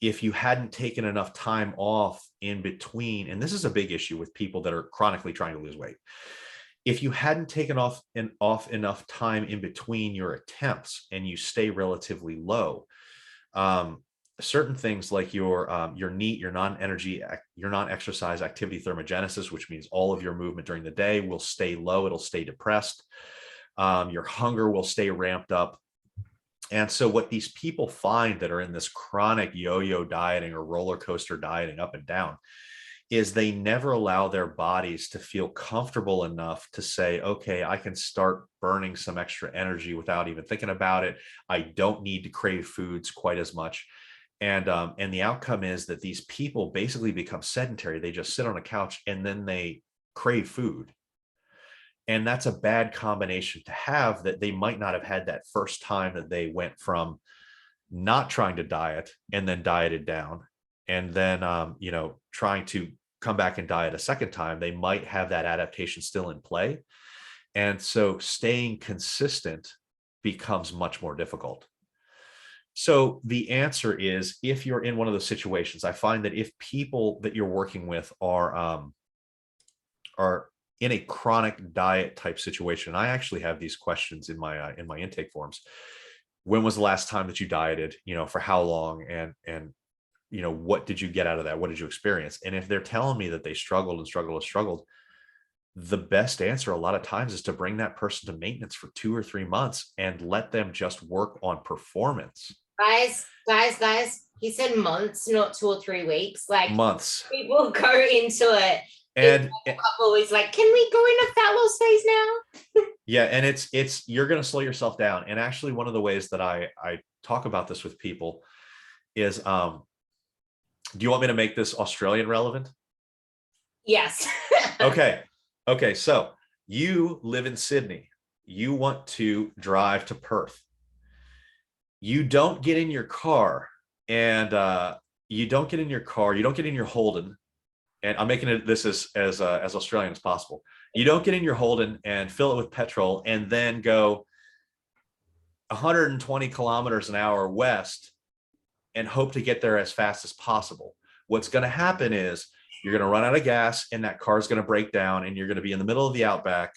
If you hadn't taken enough time off in between, and this is a big issue with people that are chronically trying to lose weight, if you hadn't taken off enough time in between your attempts and you stay relatively low, certain things like your NEAT, your non-exercise activity thermogenesis, which means all of your movement during the day, will stay low. It'll stay depressed. Your hunger will stay ramped up. And so what these people find that are in this chronic yo-yo dieting or roller coaster dieting up and down is they never allow their bodies to feel comfortable enough to say, okay, I can start burning some extra energy without even thinking about it. I don't need to crave foods quite as much. And the outcome is that these people basically become sedentary. They just sit on a couch and then they crave food. And that's a bad combination to have, that they might not have had that first time that they went from not trying to diet and then dieted down, and then, trying to come back and diet a second time. They might have that adaptation still in play. And so staying consistent becomes much more difficult. So the answer is, if you're in one of those situations, I find that if people that you're working with are in a chronic diet type situation, I actually have these questions in my intake forms. When was the last time that you dieted? For how long? And what did you get out of that? What did you experience? And if they're telling me that they struggled, the best answer a lot of times is to bring that person to maintenance for 2 or 3 months and let them just work on performance. Guys, he said months, not 2 or 3 weeks. Like, months. People go into it and a couple of weeks, like, can we go into fat loss phase now? Yeah, and it's you're going to slow yourself down. And actually, one of the ways that I talk about this with people is, do you want me to make this Australian relevant? Yes. Okay. So you live in Sydney. You want to drive to Perth. You don't get in your car, and you don't get in your Holden. And I'm making it this as Australian as possible. You don't get in your Holden and fill it with petrol and then go 120 kilometers an hour west and hope to get there as fast as possible. What's going to happen is you're going to run out of gas, and that car's going to break down, and you're going to be in the middle of the outback,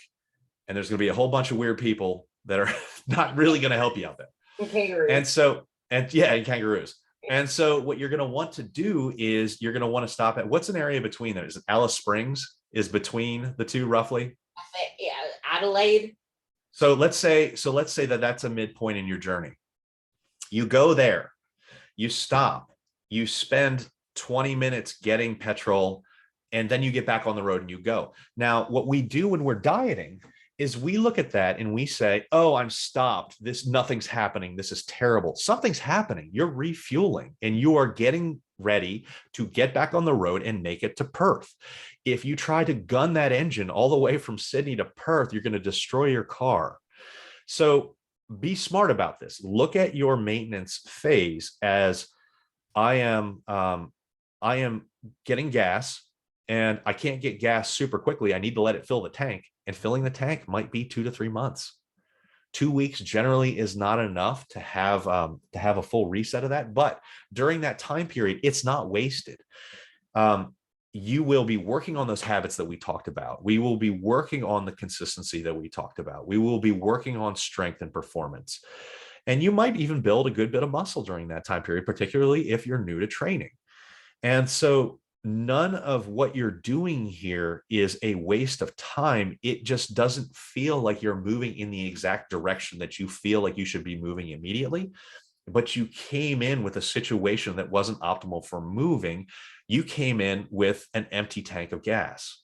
and there's going to be a whole bunch of weird people that are not really going to help you out there. And kangaroos. And kangaroos. And so what you're going to want to do is you're going to want to stop at, what's an area between there? Is it Alice Springs is between the two roughly? Yeah, Adelaide. So let's say that that's a midpoint in your journey. You go there, you stop, you spend 20 minutes getting petrol, and then you get back on the road and you go. Now, what we do when we're dieting is we look at that and we say, oh, I'm stopped. Nothing's happening. This is terrible. Something's happening. You're refueling and you are getting ready to get back on the road and make it to Perth. If you try to gun that engine all the way from Sydney to Perth, you're going to destroy your car. So be smart about this. Look at your maintenance phase as I am getting gas and I can't get gas super quickly. I need to let it fill the tank, and filling the tank might be 2 to 3 months. 2 weeks generally is not enough to have a full reset of that. But during that time period, it's not wasted. You will be working on those habits that we talked about. We will be working on the consistency that we talked about. We will be working on strength and performance. And you might even build a good bit of muscle during that time period, particularly if you're new to training. And so none of what you're doing here is a waste of time. It just doesn't feel like you're moving in the exact direction that you feel like you should be moving immediately. But you came in with a situation that wasn't optimal for moving. You came in with an empty tank of gas.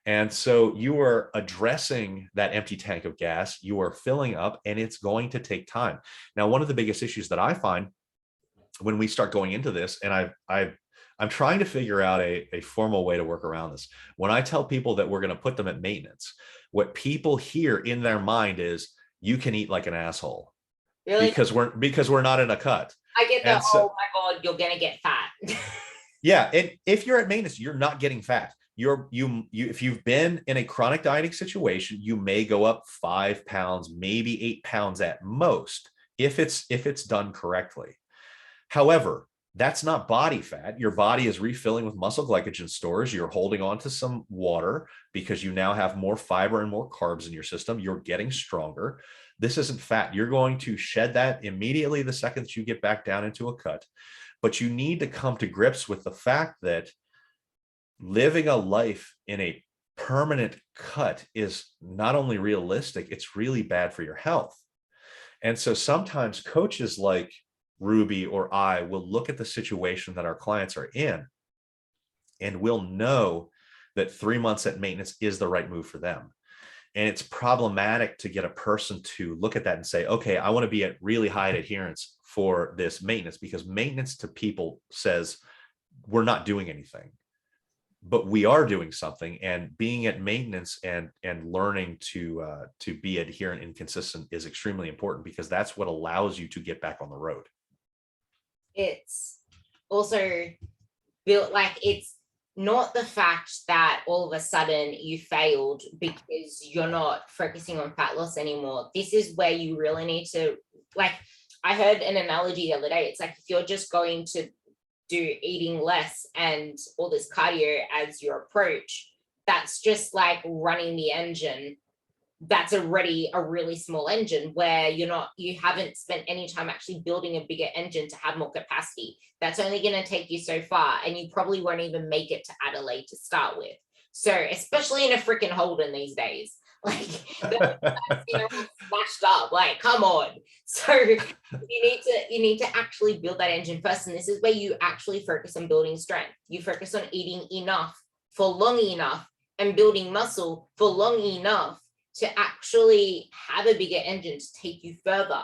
And so you are addressing that empty tank of gas, you are filling up, and it's going to take time. Now, one of the biggest issues that I find when we start going into this, and I'm trying to figure out a formal way to work around this. When I tell people that we're going to put them at maintenance, what people hear in their mind is, you can eat like an asshole. Really? Because we're not in a cut. I get the, oh my God, you're going to get fat. Yeah. And if you're at maintenance, you're not getting fat. If you've been in a chronic dieting situation, you may go up 5 pounds, maybe 8 pounds at most, if it's done correctly. However, that's not body fat. Your body is refilling with muscle glycogen stores. You're holding on to some water because you now have more fiber and more carbs in your system. You're getting stronger. This isn't fat. You're going to shed that immediately the second that you get back down into a cut. But you need to come to grips with the fact that living a life in a permanent cut is not only realistic, it's really bad for your health. And so sometimes coaches like Ruby or I will look at the situation that our clients are in, and we'll know that 3 months at maintenance is the right move for them. And it's problematic to get a person to look at that and say, okay, I want to be at really high adherence for this maintenance, because maintenance to people says we're not doing anything, but we are doing something. And being at maintenance and learning to be adherent and consistent is extremely important, because that's what allows you to get back on the road. It's also built like, it's not the fact that all of a sudden you failed because you're not focusing on fat loss anymore. This is where you really need to, like, I heard an analogy the other day. It's like, if you're just going to do eating less and all this cardio as your approach, that's just like running the engine. That's already a really small engine where you haven't spent any time actually building a bigger engine to have more capacity. That's only going to take you so far, and you probably won't even make it to Adelaide to start with. So especially in a freaking Holden these days, like smashed up, like, come on. So you need to actually build that engine first, and this is where you actually focus on building strength. You focus on eating enough for long enough and building muscle for long enough to actually have a bigger engine to take you further.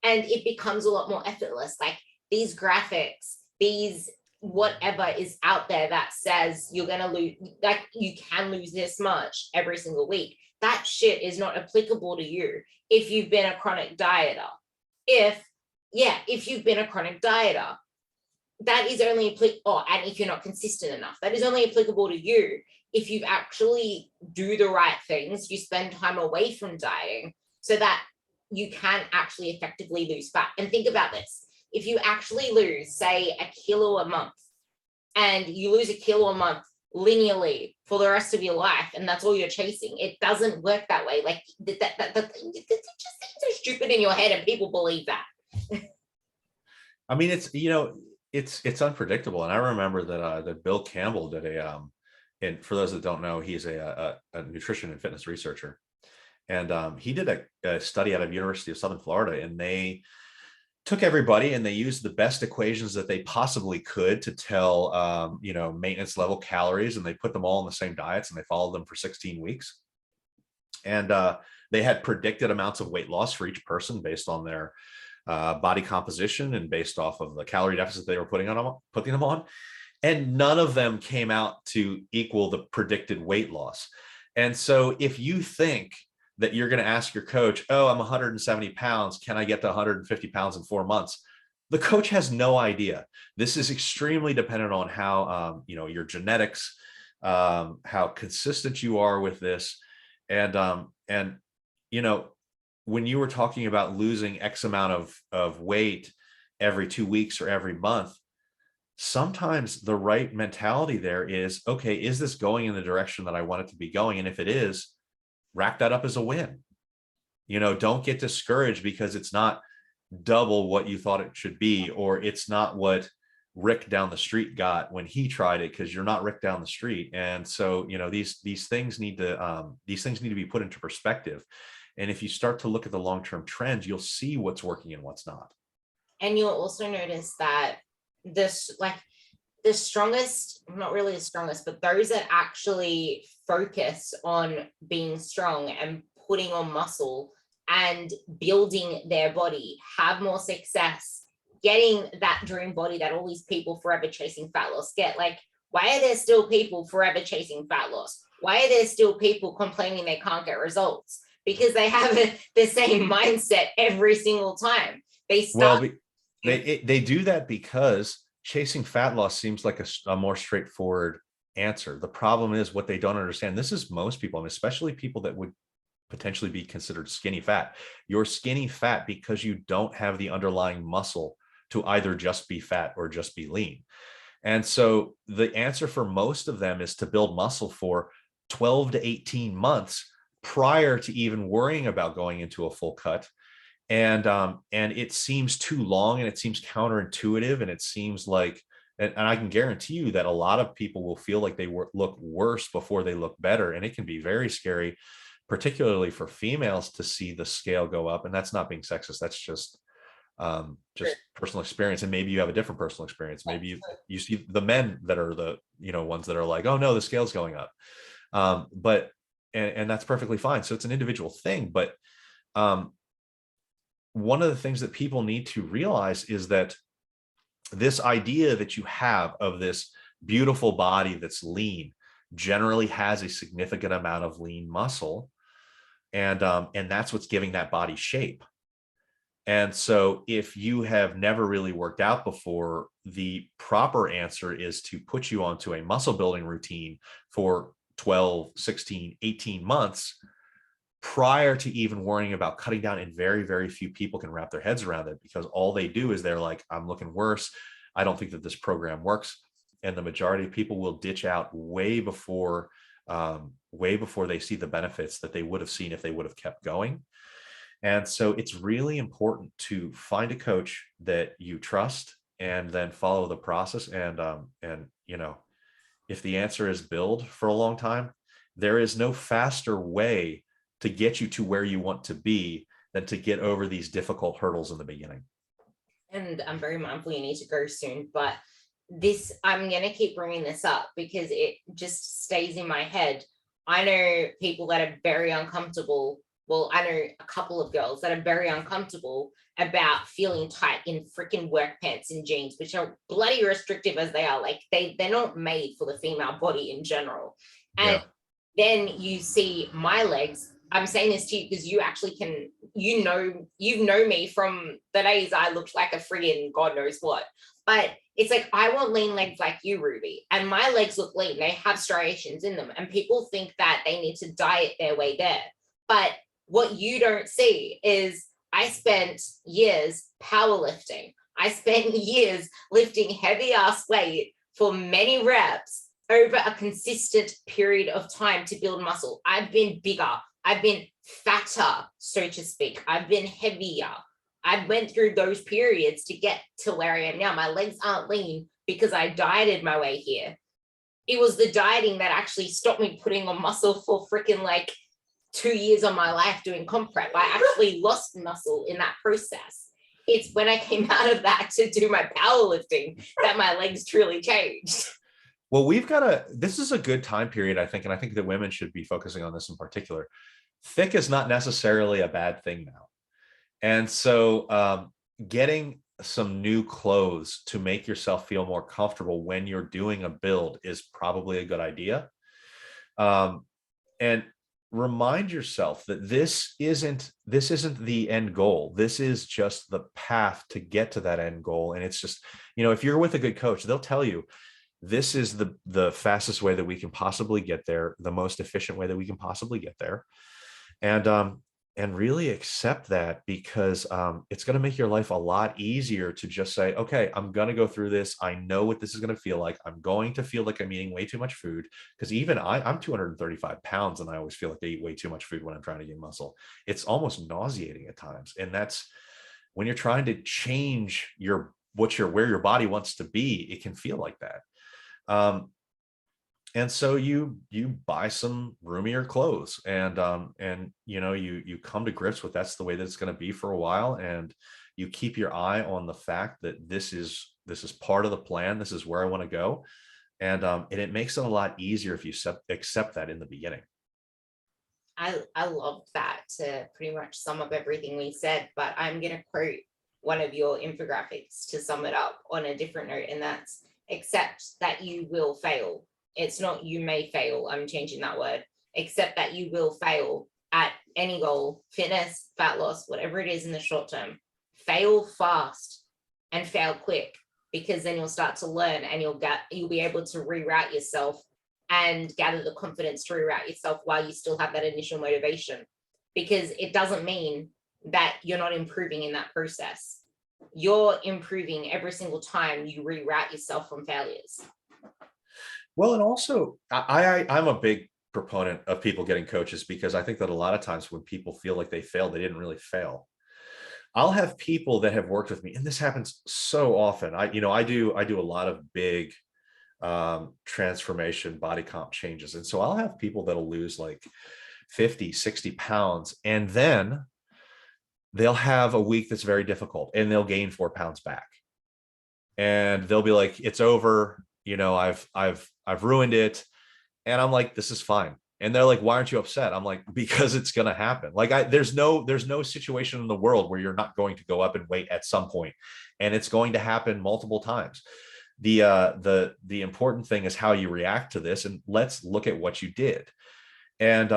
And it becomes a lot more effortless. Like, these graphics, these whatever is out there that says you're going to lose, like, you can lose this much every single week. That shit is not applicable to you if you've been a chronic dieter. If you've been a chronic dieter, that is only applicable, and if you're not consistent enough, that is only applicable to you if you actually do the right things, you spend time away from dieting so that you can actually effectively lose fat. And think about this. If you actually lose, say, 1 kilo a month, and you lose 1 kilo a month linearly for the rest of your life, and that's all you're chasing, it doesn't work that way. Like, it just seems so stupid in your head, and people believe that. I mean, it's unpredictable. And I remember that Bill Campbell did and for those that don't know, he's a nutrition and fitness researcher. And he did a study out of University of Southern Florida, and they took everybody and they used the best equations that they possibly could to tell, maintenance level calories, and they put them all on the same diets, and they followed them for 16 weeks. And they had predicted amounts of weight loss for each person based on their body composition and based off of the calorie deficit they were putting them on. And none of them came out to equal the predicted weight loss. And so if you think that you're going to ask your coach, oh, I'm 170 pounds, can I get to 150 pounds in 4 months? The coach has no idea. This is extremely dependent on how, your genetics, how consistent you are with this. And when you were talking about losing X amount of weight every 2 weeks or every month, sometimes the right mentality there is, okay, is this going in the direction that I want it to be going? And if it is, rack that up as a win. Don't get discouraged because it's not double what you thought it should be, or it's not what Rick down the street got when he tried it, because you're not Rick down the street. And so, these things need to be put into perspective. And if you start to look at the long-term trends, you'll see what's working and what's not. And you'll also notice that the strongest, not really the strongest, but those that actually focus on being strong and putting on muscle and building their body have more success getting that dream body that all these people forever chasing fat loss get. Like, why are there still people forever chasing fat loss? Why are there still people complaining they can't get results? Because they have the same mindset every single time. They do that because chasing fat loss seems like a more straightforward answer. The problem is what they don't understand. This is most people, and especially people that would potentially be considered skinny fat. You're skinny fat because you don't have the underlying muscle to either just be fat or just be lean. And so the answer for most of them is to build muscle for 12 to 18 months prior to even worrying about going into a full cut. And it seems too long, and it seems counterintuitive, and it seems like, and I can guarantee you that a lot of people will feel like they look worse before they look better. And it can be very scary, particularly for females, to see the scale go up. And that's not being sexist. That's just personal experience. And maybe you have a different personal experience. Maybe you see the men that are the, ones that are like, oh no, the scale's going up. But that's perfectly fine. So it's an individual thing. But one of the things that people need to realize is that this idea that you have of this beautiful body that's lean generally has a significant amount of lean muscle. And that's what's giving that body shape. And so if you have never really worked out before, the proper answer is to put you onto a muscle building routine for 12, 16, 18 months prior to even worrying about cutting down. And very, very few people can wrap their heads around it, because all they do is they're like, I'm looking worse. I don't think that this program works. And the majority of people will ditch out way before they see the benefits that they would have seen if they would have kept going. And so it's really important to find a coach that you trust and then follow the process. And if the answer is build for a long time, there is no faster way to get you to where you want to be than to get over these difficult hurdles in the beginning. And I'm very mindful you need to go soon, but I'm going to keep bringing this up because it just stays in my head. I know people that are very uncomfortable. Well, I know a couple of girls that are very uncomfortable about feeling tight in freaking work pants and jeans, which are bloody restrictive as they are. Like they're not made for the female body in general. And then you see my legs. I'm saying this to you because you actually can, you've known me from the days I looked like a friggin' God knows what. But it's like, I want lean legs like you, Ruby. And my legs look lean. They have striations in them. And people think that they need to diet their way there. But what you don't see is I spent years powerlifting. I spent years lifting heavy ass weight for many reps over a consistent period of time to build muscle. I've been bigger. I've been fatter, so to speak. I've been heavier. I went through those periods to get to where I am now. My legs aren't lean because I dieted my way here. It was the dieting that actually stopped me putting on muscle for freaking like 2 years of my life doing comp prep. I actually lost muscle in that process. It's when I came out of that to do my powerlifting that my legs truly changed. Well, this is a good time period, I think, and I think that women should be focusing on this in particular. thick is not necessarily a bad thing now. And so getting some new clothes to make yourself feel more comfortable when you're doing a build is probably a good idea. And remind yourself that this isn't the end goal. This is just the path to get to that end goal. And it's just, if you're with a good coach, they'll tell you this is the fastest way that we can possibly get there, the most efficient way that we can possibly get there. And really accept that, because it's going to make your life a lot easier to just say, okay, I'm going to go through this. I know what this is going to feel like. I'm going to feel like I'm eating way too much food, because even I'm 235 pounds and I always feel like I eat way too much food when I'm trying to gain muscle. It's almost nauseating at times. And that's when you're trying to change where your body wants to be, it can feel like that. And so you buy some roomier clothes, and you come to grips with that's the way that it's going to be for a while, and you keep your eye on the fact that this is part of the plan. This is where I want to go, and it makes it a lot easier if you accept that in the beginning. I love that to pretty much sum up everything we said, but I'm going to quote one of your infographics to sum it up on a different note, and that's accept that you will fail. It's not you may fail. I'm changing that word. Accept that you will fail at any goal, fitness, fat loss, whatever it is in the short term. Fail fast and fail quick, because then you'll start to learn, and you'll be able to reroute yourself and gather the confidence to reroute yourself while you still have that initial motivation, because it doesn't mean that you're not improving in that process. You're improving every single time you reroute yourself from failures. Well, and also I'm a big proponent of people getting coaches, because I think that a lot of times when people feel like they failed, they didn't really fail. I'll have people that have worked with me, and this happens so often. I do a lot of big transformation body comp changes. And so I'll have people that'll lose like 50, 60 pounds, and then they'll have a week that's very difficult and they'll gain 4 pounds back. And they'll be like, it's over. I've ruined it. And I'm like, this is fine. And they're like, why aren't you upset? I'm like, because it's going to happen. Like there's no situation in the world where you're not going to go up in weight at some point, and it's going to happen multiple times. The important thing is how you react to this, and let's look at what you did. And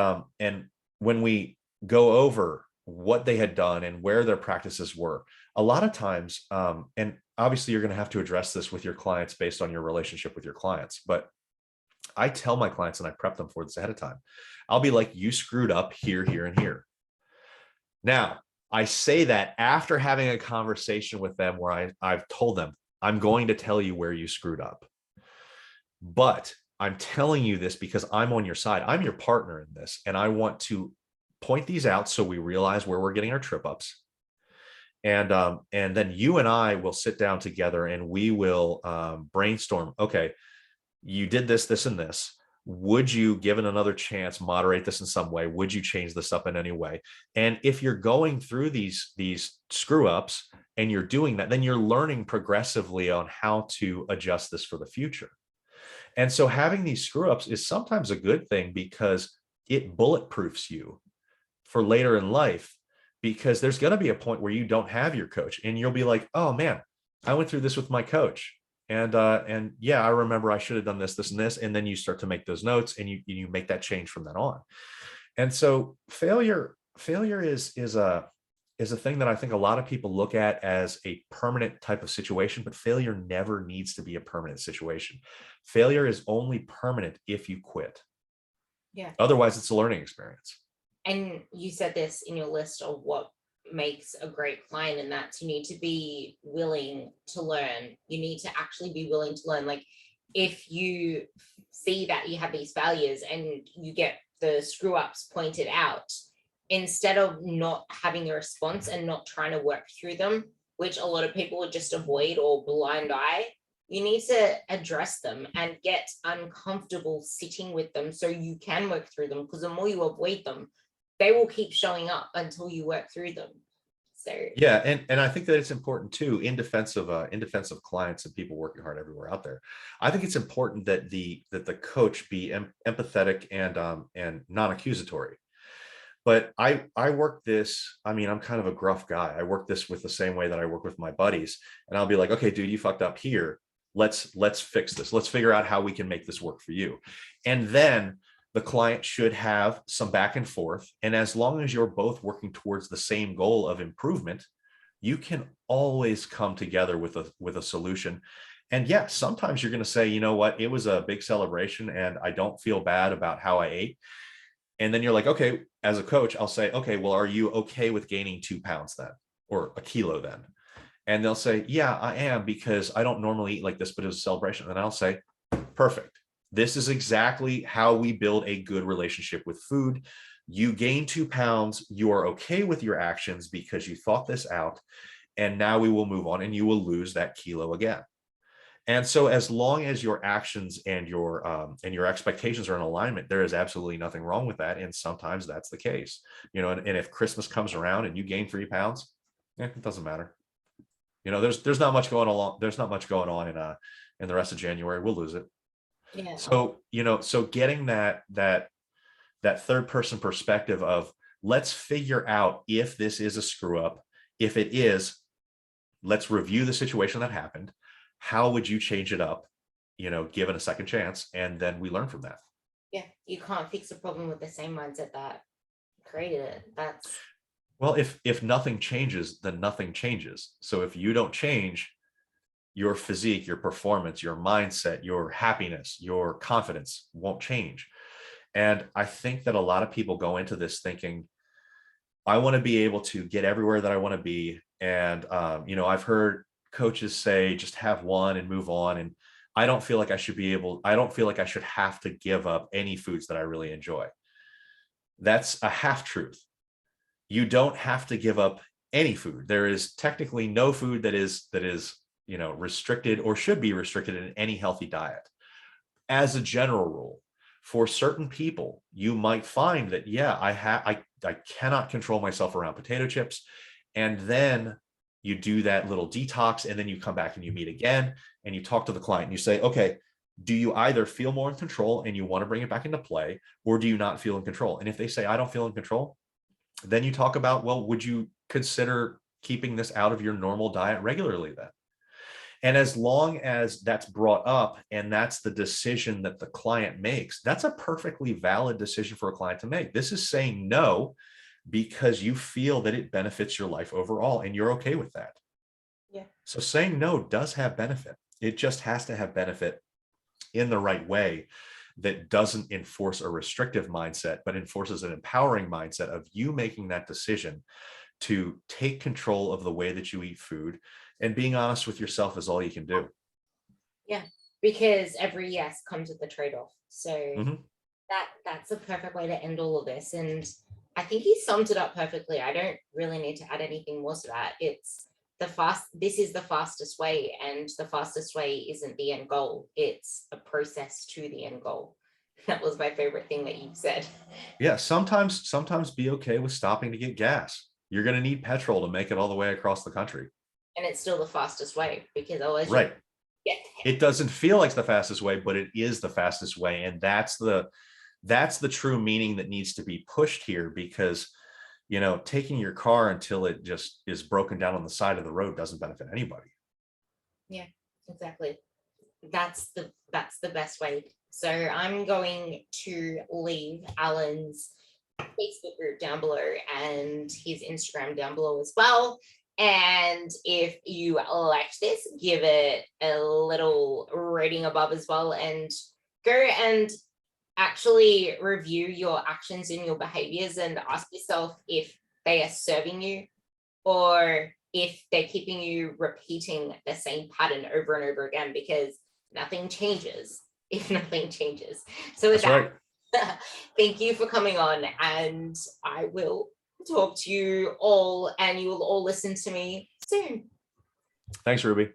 when we go over what they had done and where their practices were, a lot of times, and obviously you're going to have to address this with your clients based on your relationship with your clients, but I tell my clients, and I prep them for this ahead of time, I'll be like, you screwed up here, here, and here. Now, I say that after having a conversation with them where I've told them, I'm going to tell you where you screwed up. But I'm telling you this because I'm on your side. I'm your partner in this, and I want to point these out so we realize where we're getting our trip ups. And then you and I will sit down together and we will brainstorm. Okay, you did this, this, and this. Would you, given another chance, moderate this in some way? Would you change this up in any way? And if you're going through these screw ups and you're doing that, then you're learning progressively on how to adjust this for the future. And so having these screw ups is sometimes a good thing, because it bulletproofs you for later in life, because there's going to be a point where you don't have your coach and you'll be like, oh man, I went through this with my coach. And yeah, I remember I should have done this, this, and this. And then you start to make those notes, and you make that change from then on. And so failure is a thing that I think a lot of people look at as a permanent type of situation, but failure never needs to be a permanent situation. Failure is only permanent if you quit. Yeah. Otherwise, it's a learning experience. And you said this in your list of what makes a great client, and that's you need to be willing to learn. You need to actually be willing to learn. Like if you see that you have these failures and you get the screw ups pointed out, instead of not having a response and not trying to work through them, which a lot of people would just avoid or blind eye, you need to address them and get uncomfortable sitting with them so you can work through them, because the more you avoid them, they will keep showing up until you work through them. So yeah, and I think that it's important too, in defense of clients and people working hard everywhere out there. I think it's important that the coach be empathetic and non-accusatory. But I work this, I mean, I'm kind of a gruff guy. I work this with the same way that I work with my buddies. And I'll be like, okay, dude, you fucked up here. Let's fix this. Let's figure out how we can make this work for you. And then the client should have some back and forth. And as long as you're both working towards the same goal of improvement, you can always come together with a solution. And yeah, sometimes you're going to say, you know what, it was a big celebration and I don't feel bad about how I ate. And then you're like, okay, as a coach, I'll say, okay, well, are you okay with gaining 2 pounds then, or a kilo then? And they'll say, yeah, I am, because I don't normally eat like this, but it was a celebration. And I'll say, perfect. This is exactly how we build a good relationship with food. You gain 2 pounds. You are okay with your actions because you thought this out. And now we will move on and you will lose that kilo again. And so as long as your actions and your expectations are in alignment, there is absolutely nothing wrong with that. And sometimes that's the case, and if Christmas comes around and you gain 3 pounds, it doesn't matter. There's not much going on. There's not much going on in the rest of January. We'll lose it. Yeah. So, so getting that third person perspective of, let's figure out if this is a screw up. If it is, let's review the situation that happened. How would you change it up, given a second chance? And then we learn from that. Yeah. You can't fix a problem with the same mindset that created it. Well, if nothing changes, then nothing changes. So if you don't change, your physique, your performance, your mindset, your happiness, your confidence won't change. And I think that a lot of people go into this thinking, I want to be able to get everywhere that I want to be. And, I've heard coaches say, just have one and move on. And I don't feel like I should have to give up any foods that I really enjoy. That's a half truth. You don't have to give up any food. There is technically no food that is restricted or should be restricted in any healthy diet. As a general rule, for certain people, you might find that, yeah, I cannot control myself around potato chips. And then you do that little detox, and then you come back and you meet again and you talk to the client and you say, okay, do you either feel more in control and you want to bring it back into play, or do you not feel in control? And if they say, I don't feel in control, then you talk about, well, would you consider keeping this out of your normal diet regularly then? And as long as that's brought up and that's the decision that the client makes, that's a perfectly valid decision for a client to make. This is saying no because you feel that it benefits your life overall and you're okay with that. Yeah. So saying no does have benefit. It just has to have benefit in the right way that doesn't enforce a restrictive mindset, but enforces an empowering mindset of you making that decision to take control of the way that you eat food, and being honest with yourself is all you can do. Yeah, because every yes comes with a trade-off. So Mm-hmm. that's a perfect way to end all of this. And I think he summed it up perfectly. I don't really need to add anything more to that. This is the fastest way, and the fastest way isn't the end goal. It's a process to the end goal. That was my favorite thing that you said. Yeah, sometimes be okay with stopping to get gas. You're going to need petrol to make it all the way across the country. And it's still the fastest way, because otherwise right. It doesn't feel like the fastest way, but it is the fastest way. And that's the true meaning that needs to be pushed here, because taking your car until it just is broken down on the side of the road doesn't benefit anybody. Yeah, exactly. That's the best way. So I'm going to leave Allan's Facebook group down below and his Instagram down below as well. And if you liked this, give it a little rating above as well, and go and actually review your actions and your behaviors and ask yourself if they are serving you, or if they're keeping you repeating the same pattern over and over again, because nothing changes if nothing changes. So with that, right. Thank you for coming on, and I will talk to you all, and you will all listen to me soon. Thanks, Ruby.